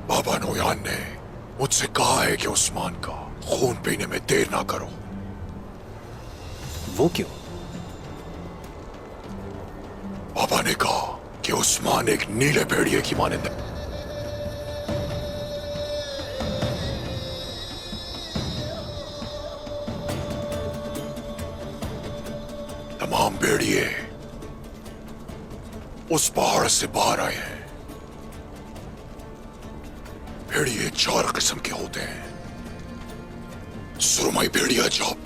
बाबा नोयान ने मुझसे कहा है कि उस्मान का खून पीने में देर ना करो। वो क्यों? बाबा ने कहा कि उस्मान एक नीले भेड़िए की मानंद है। तमाम भेड़िए उस पहाड़ से बाहर आए हैं। भेड़िए 4 किस्म के होते हैं। सुरमई भेड़िया जब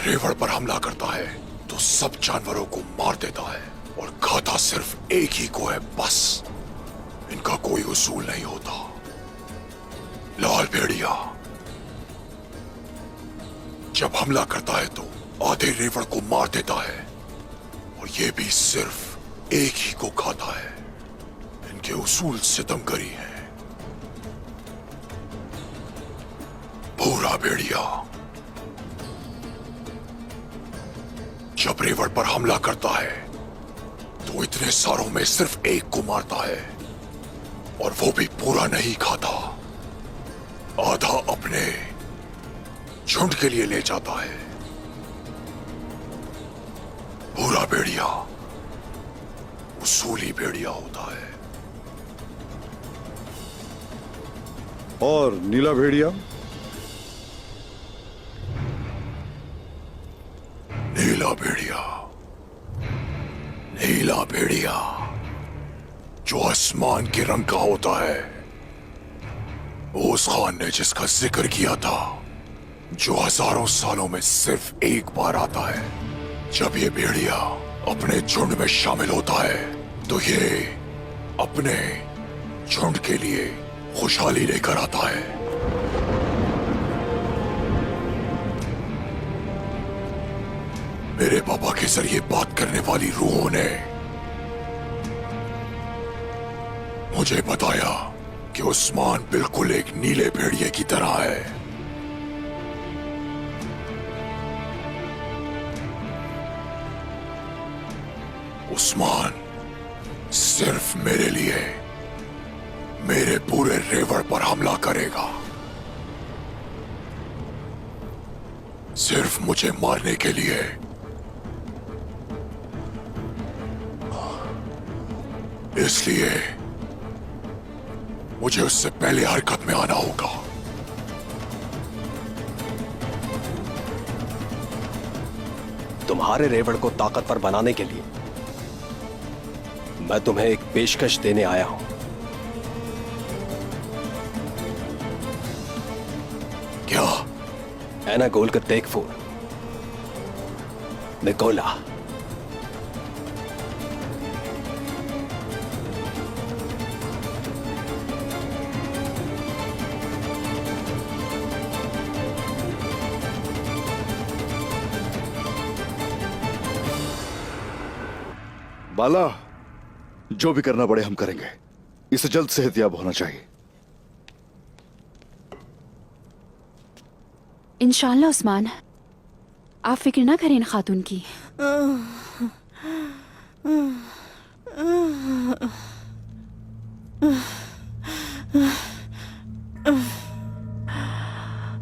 रेवड़ पर हमला करता है तो सब जानवरों को मार देता है और खाता सिर्फ एक ही को है बस। इनका कोई उसूल नहीं होता। लाल भेड़िया जब हमला करता है तो आधे रेवड़ को मार देता है और ये भी सिर्फ एक ही को खाता है। इनके उसूल सितमगरी हैं। भूरा भेड़िया जब रेवड़ पर हमला करता है तो इतने सारों में सिर्फ एक को मारता है और वो भी पूरा नहीं खाता। आधा अपने झुंड के लिए ले जाता है। भूरा भेड़िया उसूली भेड़िया होता है। और नीला भेड़िया? नीला भेड़िया, नीला भेड़िया जो आसमान के रंग का होता है। उस खान ने जिसका जिक्र किया था, जो हजारों सालों में सिर्फ एक बार आता है। जब ये भेड़िया अपने झुंड में शामिल होता है तो ये अपने झुंड के लिए खुशहाली लेकर आता है। मेरे बाबा के जरिए बात करने वाली रूहों ने मुझे बताया कि उस्मान बिल्कुल एक नीले भेड़िए की तरह है। उस्मान सिर्फ मेरे लिए मेरे पूरे रेवड़ पर हमला करेगा। सिर्फ मुझे मारने के लिए इसलिए मुझे उससे पहले हरकत में आना होगा। तुम्हारे रेवड़ को ताकतवर बनाने के लिए मैं तुम्हें एक पेशकश देने आया हूं। क्या? एनागोल का तेगफूर निकोला। बाला, जो भी करना पड़े हम करेंगे। इसे जल्द सेहतयाब होना चाहिए। इंशाल्लाह उस्मान, आप फिक्र ना करें इन खातून की।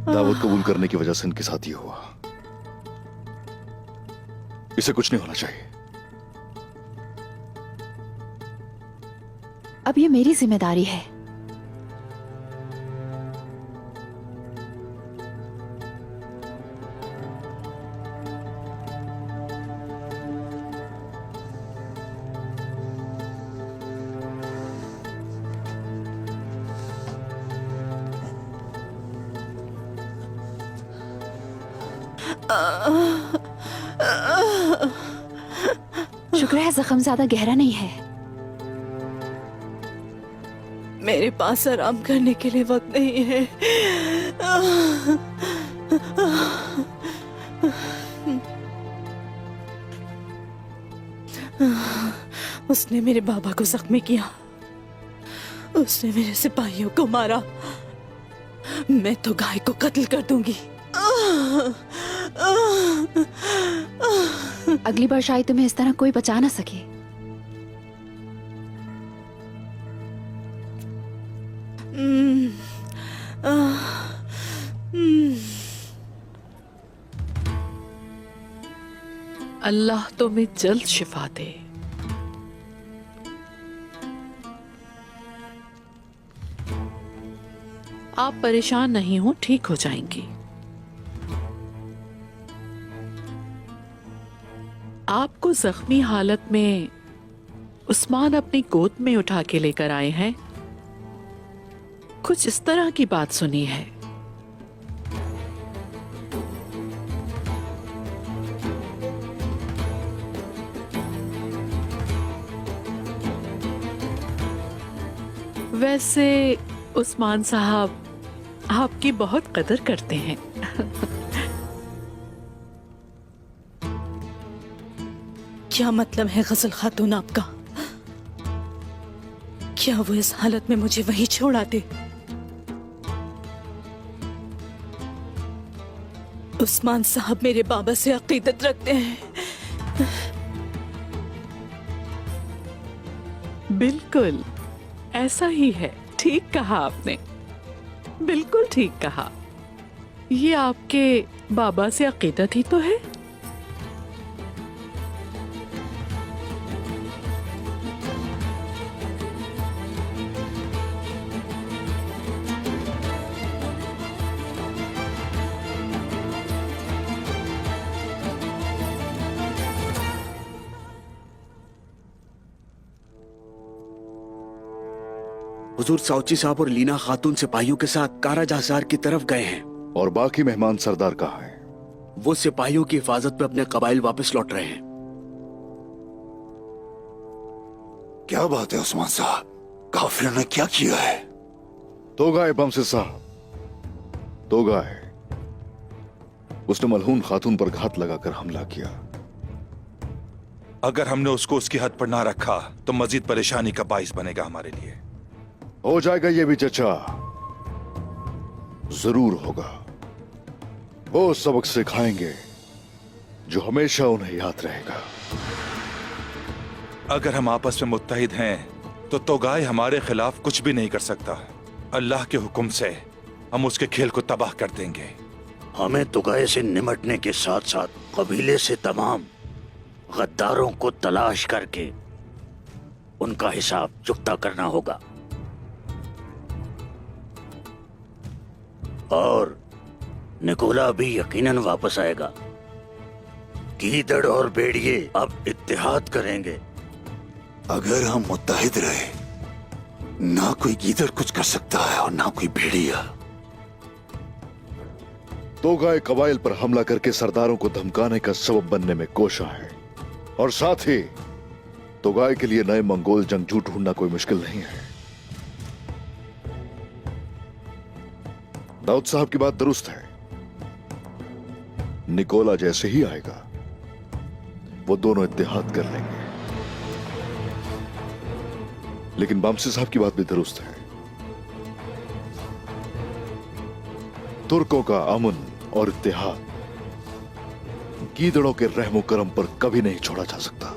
दावत कबूल करने की वजह से इनके साथ ये हुआ। इसे कुछ नहीं होना चाहिए। अब ये मेरी जिम्मेदारी है। शुक्र है जख्म ज्यादा गहरा नहीं है। मेरे पास आराम करने के लिए वक्त नहीं है। उसने मेरे बाबा को जख्मी किया, उसने मेरे सिपाहियों को मारा। मैं तो गाय को कत्ल कर दूंगी। अगली बार शायद तुम्हें इस तरह कोई बचा ना सके। अल्लाह तुम्हें जल्द शिफा दे। आप परेशान नहीं हो, ठीक हो जाएंगी। आपको जख्मी हालत में उस्मान अपनी गोद में उठा के लेकर आए हैं। कुछ इस तरह की बात सुनी है। वैसे उस्मान साहब आपकी बहुत कदर करते हैं। क्या मतलब है गजल खातून आपका? क्या वो इस हालत में मुझे वहीं छोड़ आते? उस्मान साहब मेरे बाबा से अकीदत रखते हैं। बिल्कुल ऐसा ही है, ठीक कहा आपने, बिल्कुल ठीक कहा। ये आपके बाबा से अकीदत ही तो है। हुजूर साउची साहब और लीना खातून सिपाहियों के साथ कारा जहाजार की तरफ गए हैं। और बाकी मेहमान सरदार कहाँ हैं? वो सिपाहियों की हिफाजत में अपने कबाइल वापस लौट रहे हैं। क्या बात है उस्मान साहब, काफिर ने क्या किया है? तोगाए बमसे साहब, तोगाए। उसने मलहून खातून पर घात लगाकर हमला किया। अगर हमने उसको उसकी हद पर ना रखा तो मजीद परेशानी का बाइस बनेगा हमारे लिए। हो जाएगा ये भी चचा, जरूर होगा। वो सबक सिखाएंगे जो हमेशा उन्हें याद रहेगा। अगर हम आपस में मुत्तहिद हैं तो तोगाई हमारे खिलाफ कुछ भी नहीं कर सकता। अल्लाह के हुक्म से हम उसके खेल को तबाह कर देंगे। हमें तुगाए से निमटने के साथ साथ कबीले से तमाम गद्दारों को तलाश करके उनका हिसाब चुकता करना होगा। और निकोला भी यकीनन वापस आएगा। गीदड़ और भेड़िए अब इत्तेहाद करेंगे। अगर हम मुत्तहिद रहे, ना कोई गीदड़ कुछ कर सकता है और ना कोई भेड़िया। तोगाए कबाइल पर हमला करके सरदारों को धमकाने का सबब बनने में कोशा है, और साथ ही तोगाए के लिए नए मंगोल जंगजू ढूंढना कोई मुश्किल नहीं है। दाऊद साहब की बात दुरुस्त है। निकोला जैसे ही आएगा वो दोनों इत्तेहाद कर लेंगे। लेकिन बामसी साहब की बात भी दुरुस्त है। तुर्कों का अमन और इत्तेहाद गीदड़ों के रहमो करम पर कभी नहीं छोड़ा जा सकता।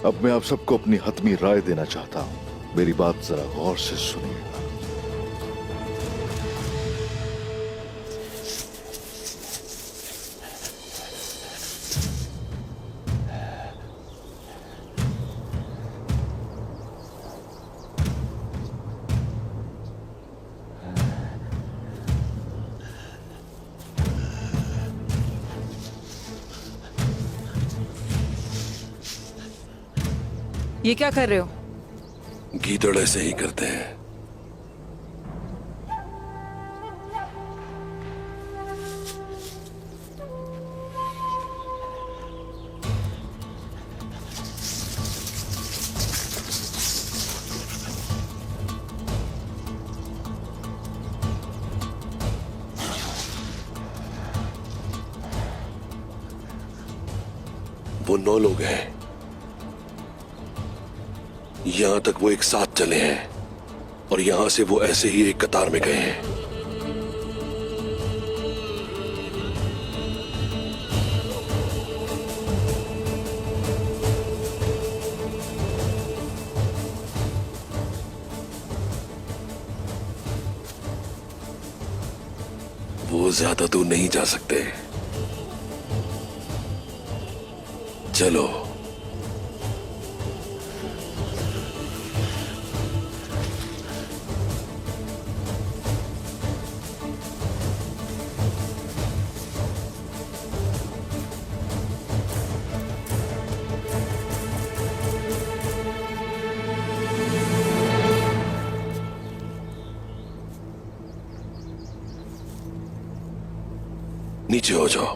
अब मैं आप सबको अपनी हतमी राय देना चाहता हूं। मेरी बात जरा गौर से सुनिएगा। ये क्या कर रहे हो? गीदड़ ऐसे ही करते हैं। वो 9 लोग हैं। यहां तक वो एक साथ चले हैं और यहां से वो ऐसे ही एक कतार में गए हैं। वो ज्यादा दूर नहीं जा सकते। चलो। नीचे हो जाओ।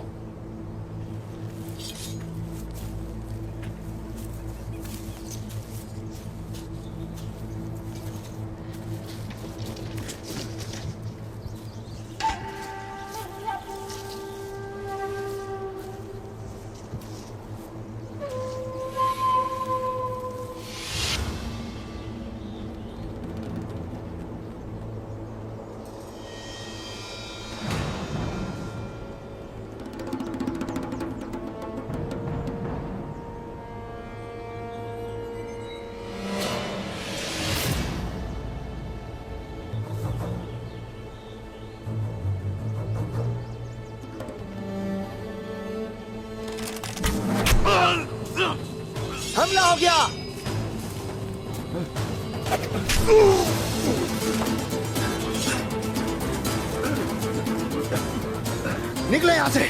हमला हो गया। निकले यहां से।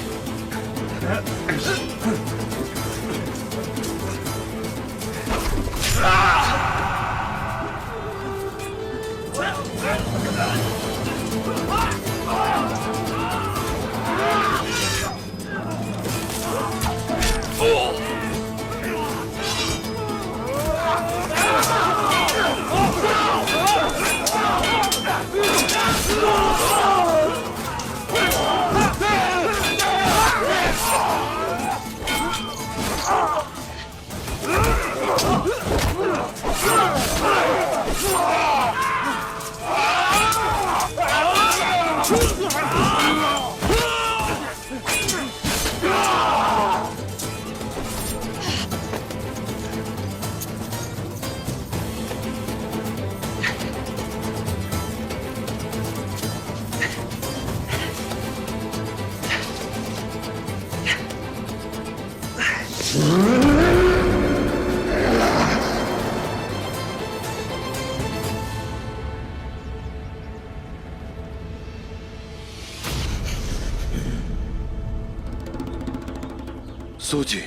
सूजी।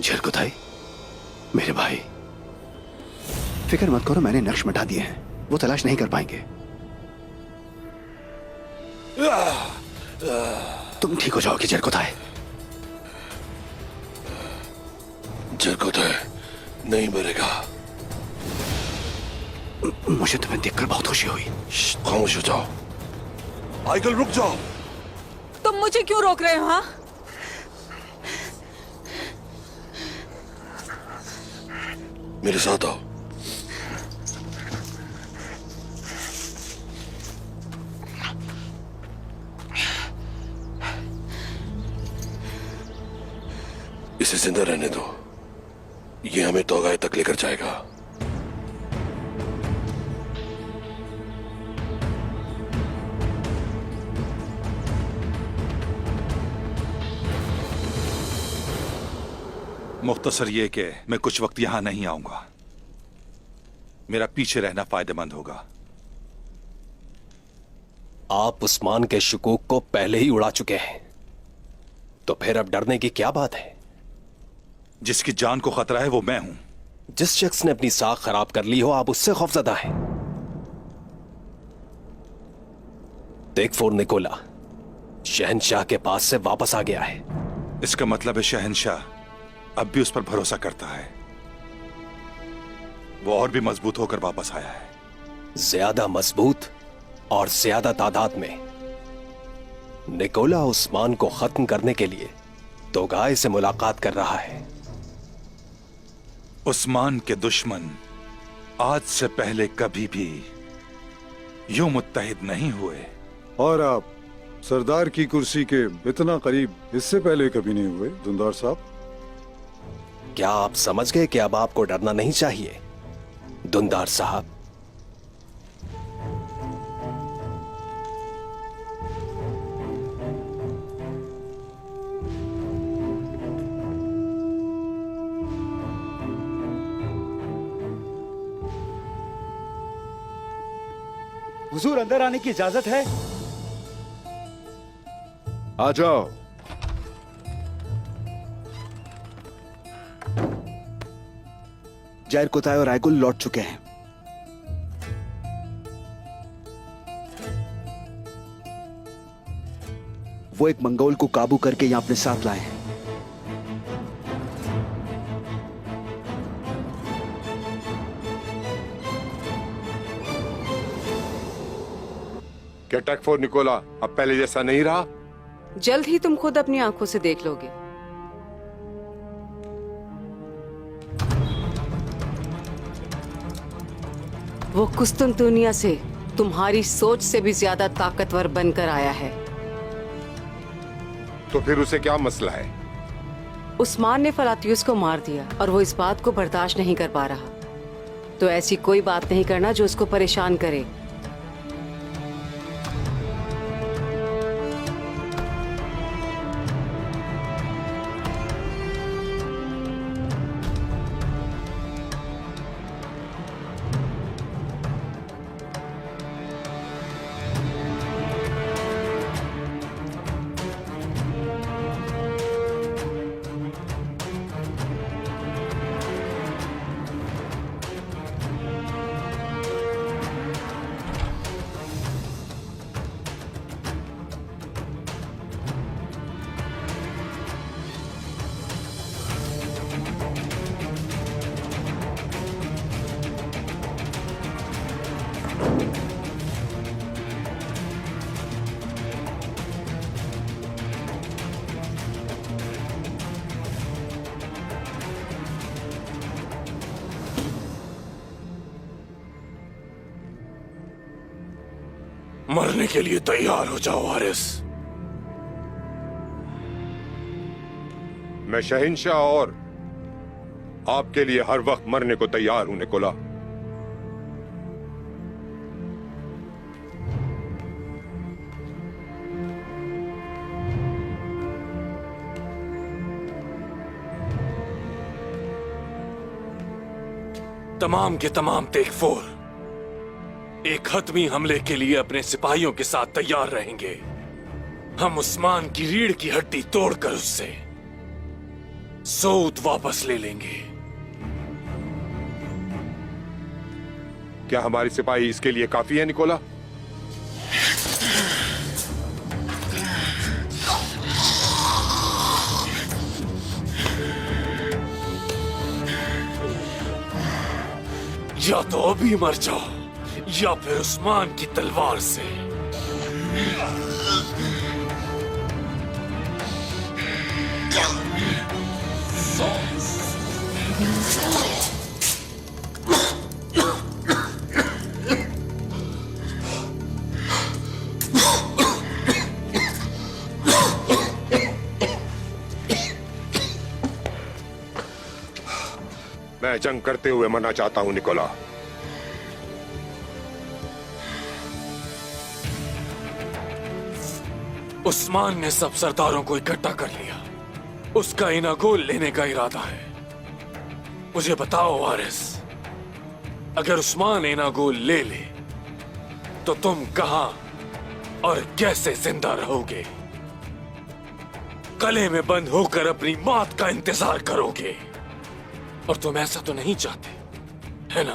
झरकुताई, मेरे भाई, फिक्र मत करो, मैंने नक्श मिटा दिए हैं, वो तलाश नहीं कर पाएंगे। तुम ठीक हो जाओगे झरकुताई। झरकुताई नहीं मरेगा। मुझे तुम्हें देखकर बहुत खुशी हुई। खामोश हो जाओ। आइगल रुक जाओ। तुम मुझे क्यों रोक रहे हो? हाँ, मेरे साथ आओ। इसे जिंदा रहने दो, ये हमें तोगाए तक लेकर जाएगा। मुख्तसर ये कि मैं कुछ वक्त यहां नहीं आऊंगा। मेरा पीछे रहना फायदेमंद होगा। आप उस्मान के शुकूक को पहले ही उड़ा चुके हैं, तो फिर अब डरने की क्या बात है? जिसकी जान को खतरा है वो मैं हूं। जिस शख्स ने अपनी साख खराब कर ली हो, आप उससे खौफजदा हैं। तेगफोर निकोला शहनशाह के पास से वापस आ गया है। इसका मतलब है शहनशाह अब भी उस पर भरोसा करता है। वो और भी मजबूत होकर वापस आया है। ज्यादा मजबूत और ज्यादा तादाद में। निकोला उस्मान को खत्म करने के लिए तोगाए से मुलाकात कर रहा है। उस्मान के दुश्मन आज से पहले कभी भी यूं मुत्तहिद नहीं हुए। और आप सरदार की कुर्सी के इतना करीब इससे पहले कभी नहीं हुए दुंदार साहब। क्या आप समझ गए कि अब आपको डरना नहीं चाहिए दुंदार साहब? हुजूर, अंदर आने की इजाजत है? आ जाओ। झरकुताई और आइगुल लौट चुके हैं। वो एक मंगोल को काबू करके यहां अपने साथ लाए हैं। क्या टेगफोर निकोला अब पहले जैसा नहीं रहा? जल्द ही तुम खुद अपनी आंखों से देख लोगे। वो कुस्तुनतुनिया से तुम्हारी सोच से भी ज्यादा ताकतवर बनकर आया है। तो फिर उसे क्या मसला है? उस्मान ने फलातियुस को मार दिया और वो इस बात को बर्दाश्त नहीं कर पा रहा। तो ऐसी कोई बात नहीं करना जो उसको परेशान करे। मरने के लिए तैयार हो जाओ हारिस। मैं शहंशाह और आपके लिए हर वक्त मरने को तैयार हूं निकोला। तमाम के तमाम तेगफोर एक हतमी हमले के लिए अपने सिपाहियों के साथ तैयार रहेंगे। हम उस्मान की रीढ़ की हड्डी तोड़कर उससे सऊद वापस ले लेंगे। क्या हमारे सिपाही इसके लिए काफी है निकोला? या तो अभी मर जाओ या फिर उस्मान की तलवार से। मैं जंग करते हुए मरना चाहता हूं निकोला। उस्मान ने सब सरदारों को इकट्ठा कर लिया। उसका इनागोल लेने का इरादा है। मुझे बताओ वारिस, अगर उस्मान इनागोल ले ले तो तुम कहां और कैसे जिंदा रहोगे? गले में बंद होकर अपनी मौत का इंतजार करोगे। और तुम ऐसा तो नहीं चाहते, है ना?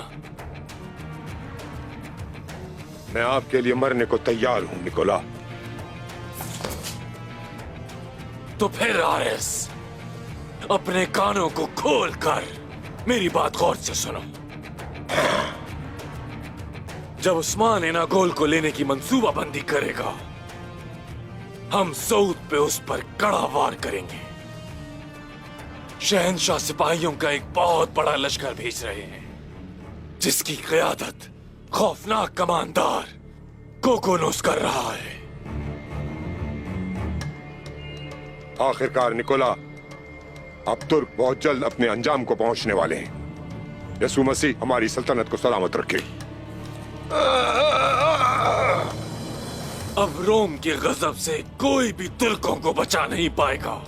मैं आपके लिए मरने को तैयार हूं निकोला। तो फिर आरिस, अपने कानों को खोल कर मेरी बात गौर से सुनो। जब उस्मान इनागोल को लेने की मंसूबाबंदी करेगा, हम सऊद पे उस पर कड़ा वार करेंगे। शहंशाह सिपाहियों का एक बहुत बड़ा लश्कर भेज रहे हैं, जिसकी क़यादत खौफनाक कमांडर कोकोनोस कर रहा है। आखिरकार निकोला, अब तुर्क बहुत जल्द अपने अंजाम को पहुंचने वाले हैं। यसू मसीह हमारी सल्तनत को सलामत रखे। अब रोम के गजब से कोई भी तुर्कों को बचा नहीं पाएगा।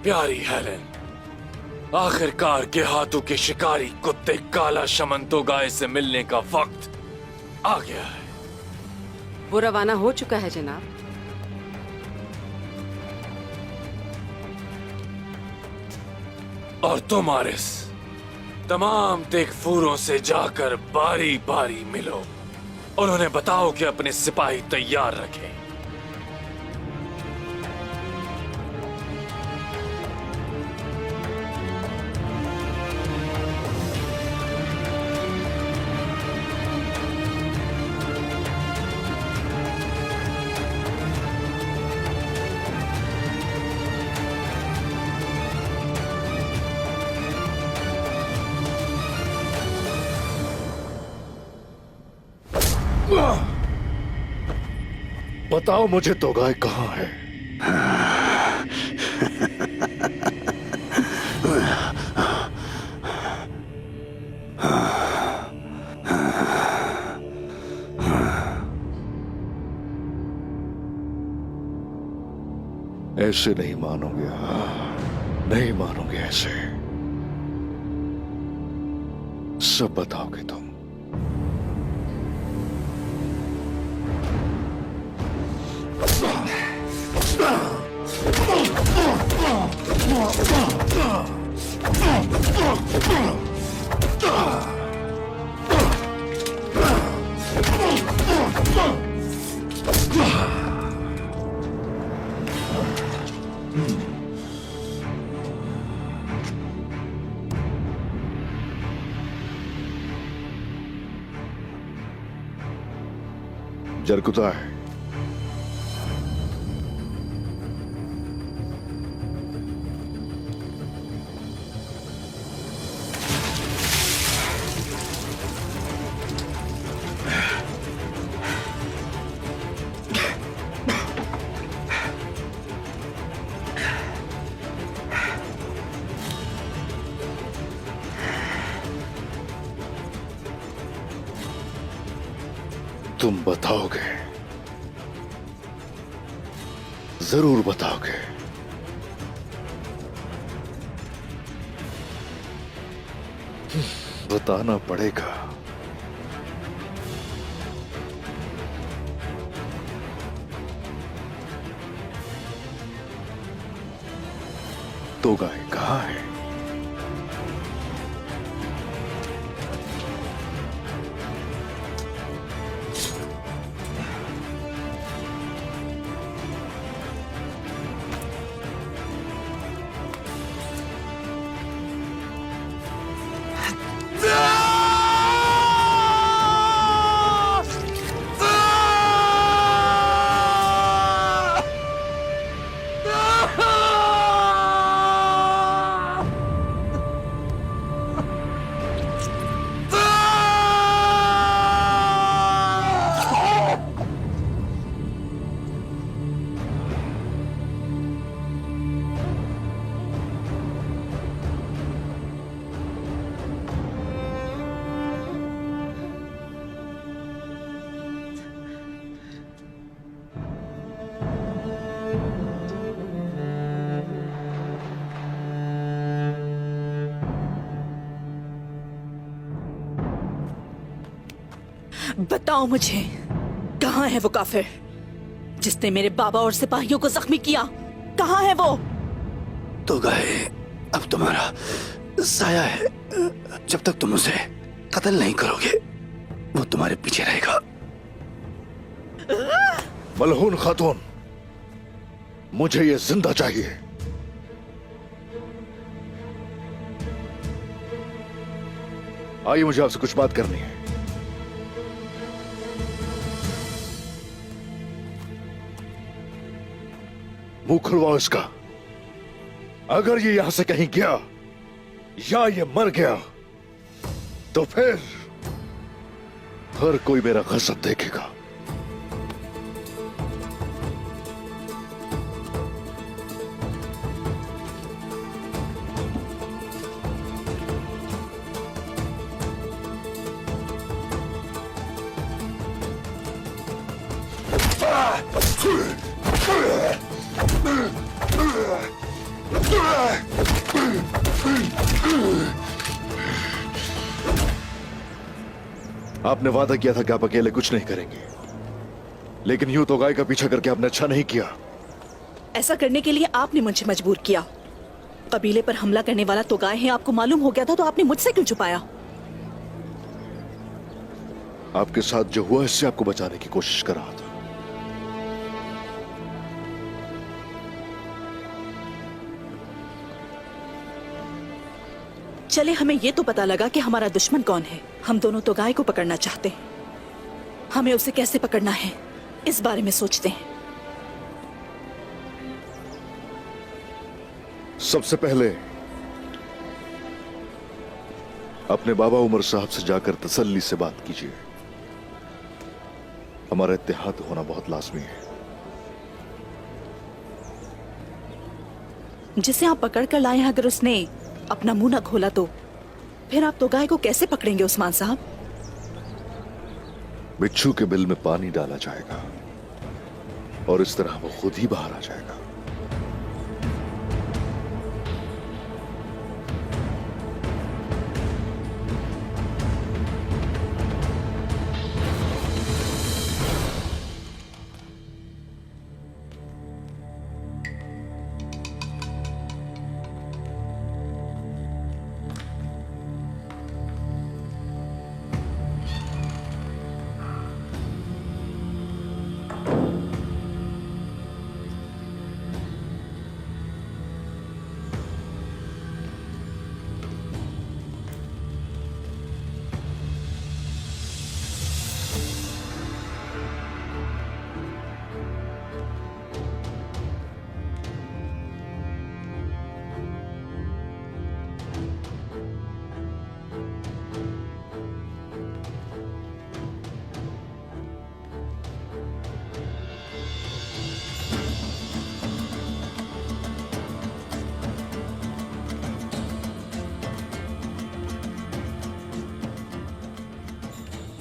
प्यारी हेलेन, आखिरकार के हाथों के शिकारी कुत्ते काला शमंतो गाय से मिलने का वक्त आ गया है। वो रवाना हो चुका है जनाब। और तुम आरिस, तमाम तेगफूरों से जाकर बारी बारी मिलो और उन्हें बताओ कि अपने सिपाही तैयार रखें। बताओ मुझे तोगाय कहाँ है? ऐसे नहीं मानोगे, नहीं मानोगे ऐसे। सब बताओगे तुम। जरकुता है। तुम बताओगे, जरूर बताओगे। बताना पड़ेगा। तो गाय कहाँ है? बताओ मुझे, कहाँ है वो काफिर जिसने मेरे बाबा और सिपाहियों को जख्मी किया? कहाँ है वो? तो गए अब तुम्हारा साया है। जब तक तुम उसे कत्ल नहीं करोगे वो तुम्हारे पीछे रहेगा। मलहून खातून, मुझे ये जिंदा चाहिए। आइए, मुझे आपसे कुछ बात करनी है। मुंह खुलवाओ इसका। अगर ये यहां से कहीं गया या ये मर गया तो फिर हर कोई मेरा गजब देखेगा। आपने वादा किया था कि आप अकेले कुछ नहीं करेंगे, लेकिन यूं तो गाय का पीछा करके आपने अच्छा नहीं किया। ऐसा करने के लिए आपने मुझे मजबूर किया। कबीले पर हमला करने वाला तो गाय है, आपको मालूम हो गया था, तो आपने मुझसे क्यों छुपाया? आपके साथ जो हुआ इससे आपको बचाने की कोशिश कर रहा था। चले, हमें ये तो पता लगा कि हमारा दुश्मन कौन है। हम दोनों तो गाय को पकड़ना चाहते हैं। हमें उसे कैसे पकड़ना है इस बारे में सोचते हैं। सबसे पहले अपने बाबा उमर साहब से जाकर तसल्ली से बात कीजिए। हमारा इत्तेहाद होना बहुत लाजमी है। जिसे आप पकड़ कर लाए हैं, अगर उसने अपना मुंह न खोला तो फिर आप तो गाय को कैसे पकड़ेंगे उस्मान साहब? बिच्छू के बिल में पानी डाला जाएगा और इस तरह वो खुद ही बाहर आ जाएगा।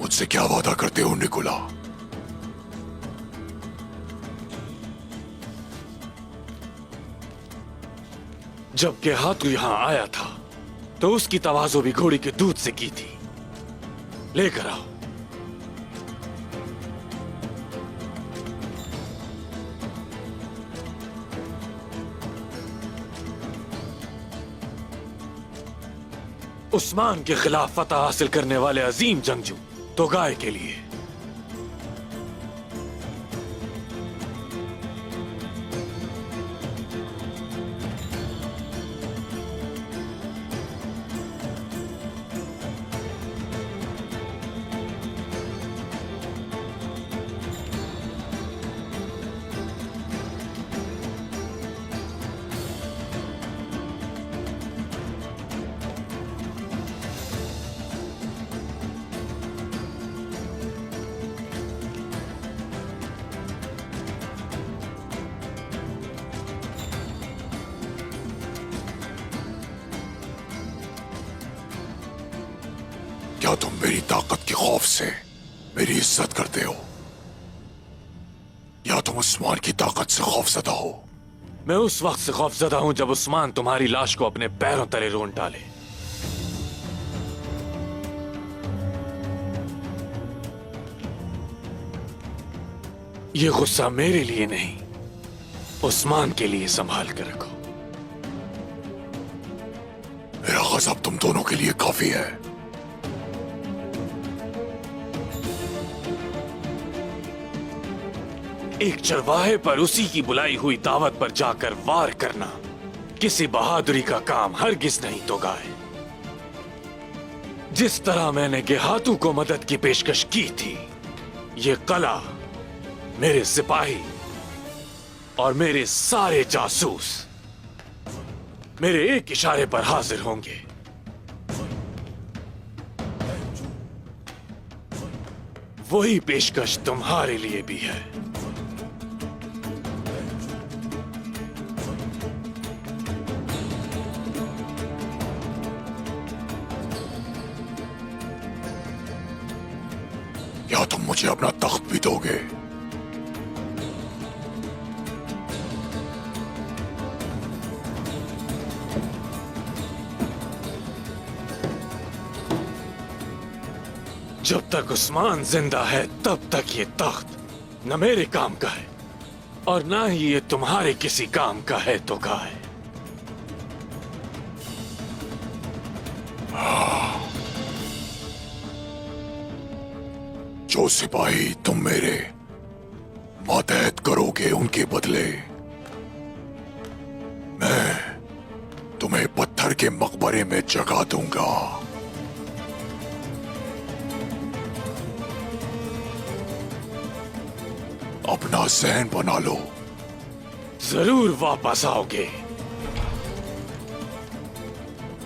मुझसे क्या वादा करते हो निकोला? जब गेहातू यहां आया था तो उसकी तवाज़ो भी घोड़ी के दूध से की थी। लेकर आओ। उस्मान के खिलाफ फतह हासिल करने वाले अजीम जंगजू तोगाय के लिए। क्या तुम मेरी ताकत के खौफ से मेरी इज्जत करते हो, या तुम उस्मान की ताकत से खौफजदा हो? मैं उस वक्त से खौफजदा हूं जब उस्मान तुम्हारी लाश को अपने पैरों तले रोन डाले। ये गुस्सा मेरे लिए नहीं, उस्मान के लिए संभाल कर रखो। मेरा गजब तुम दोनों के लिए काफी है। एक चरवाहे पर उसी की बुलाई हुई दावत पर जाकर वार करना किसी बहादुरी का काम हरगिज नहीं तोगाय। जिस तरह मैंने गेहातू को मदद की पेशकश की थी, ये कला मेरे सिपाही और मेरे सारे जासूस मेरे एक इशारे पर हाजिर होंगे। वही पेशकश तुम्हारे लिए भी है। या तुम मुझे अपना तख्त भी दोगे? जब तक उस्मान जिंदा है तब तक ये तख्त न मेरे काम का है और ना ही ये तुम्हारे किसी काम का है तोगाय। जो सिपाही तुम मेरे मातहत करोगे, उनके बदले मैं तुम्हें पत्थर के मकबरे में जगा दूंगा। अपना ज़हन बना लो। जरूर वापस आओगे,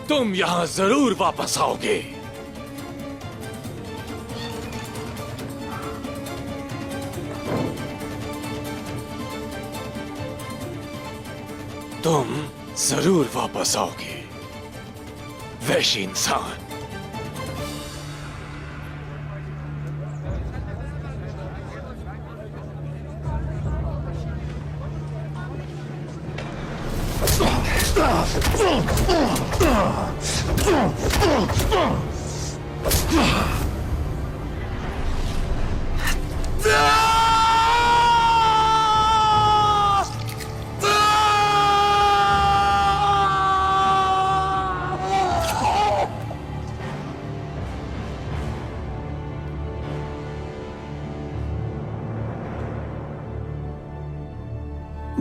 तुम यहां जरूर वापस आओगे। तुम जरूर वापस आओगे, वैशी इंसान।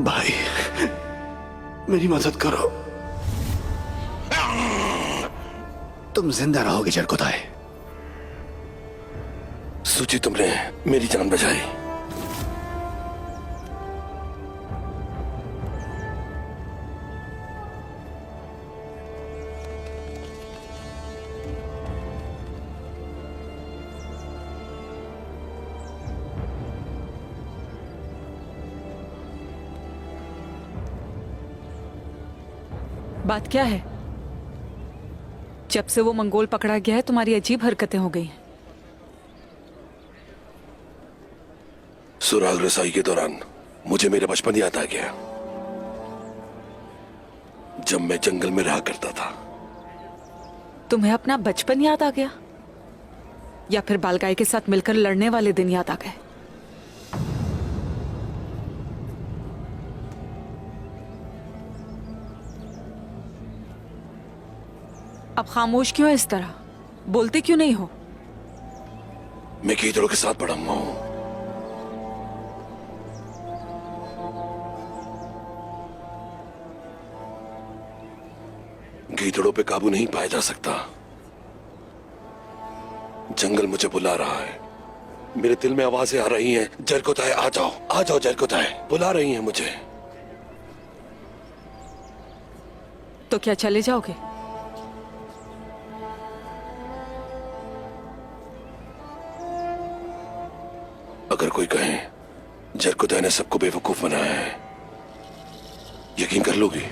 भाई, मेरी मदद करो। तुम जिंदा रहोगे जरकोताय। सूची, तुमने मेरी जान बचाई। बात क्या है? जब से वो मंगोल पकड़ा गया है तुम्हारी अजीब हरकतें हो गई हैं। सुराग रसाई के दौरान मुझे मेरा बचपन याद आ गया, जब मैं जंगल में रहा करता था। तुम्हें अपना बचपन याद आ गया या फिर बालगाई के साथ मिलकर लड़ने वाले दिन याद आ गए? अब खामोश क्यों है इस तरह? बोलते क्यों नहीं हो? मैं गीदड़ों के साथ बड़ा हूं। गीदड़ों पे काबू नहीं पाया जा सकता। जंगल मुझे बुला रहा है। मेरे दिल में आवाजें आ रही हैं, जरकोताए आ जाओ, आ जाओ जरकोताए, बुला रही हैं मुझे। तो क्या चले जाओगे? अगर कोई कहे जरकोताए ने सबको बेवकूफ बनाया है, यकीन कर लोगी?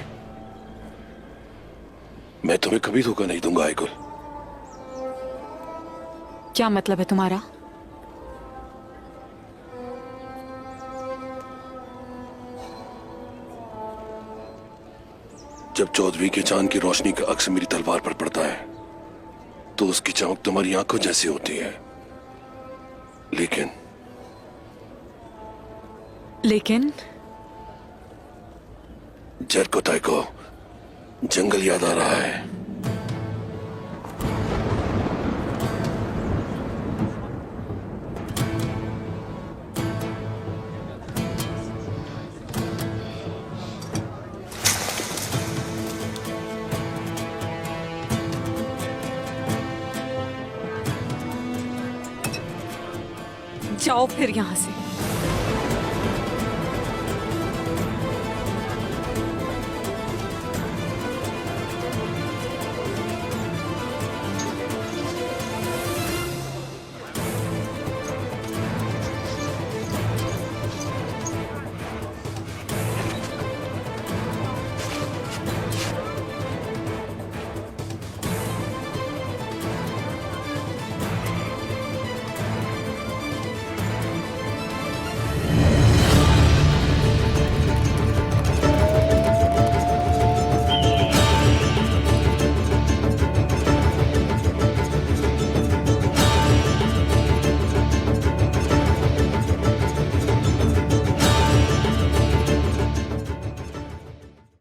मैं तुम्हें कभी धोखा नहीं दूंगा आइकुल। क्या मतलब है तुम्हारा? जब चौदहवीं के चांद की रोशनी का अक्स मेरी तलवार पर पड़ता है तो उसकी चमक तुम्हारी आंखों जैसी होती है। लेकिन जरकोताए को जंगल याद आ रहा है। जाओ फिर यहां से।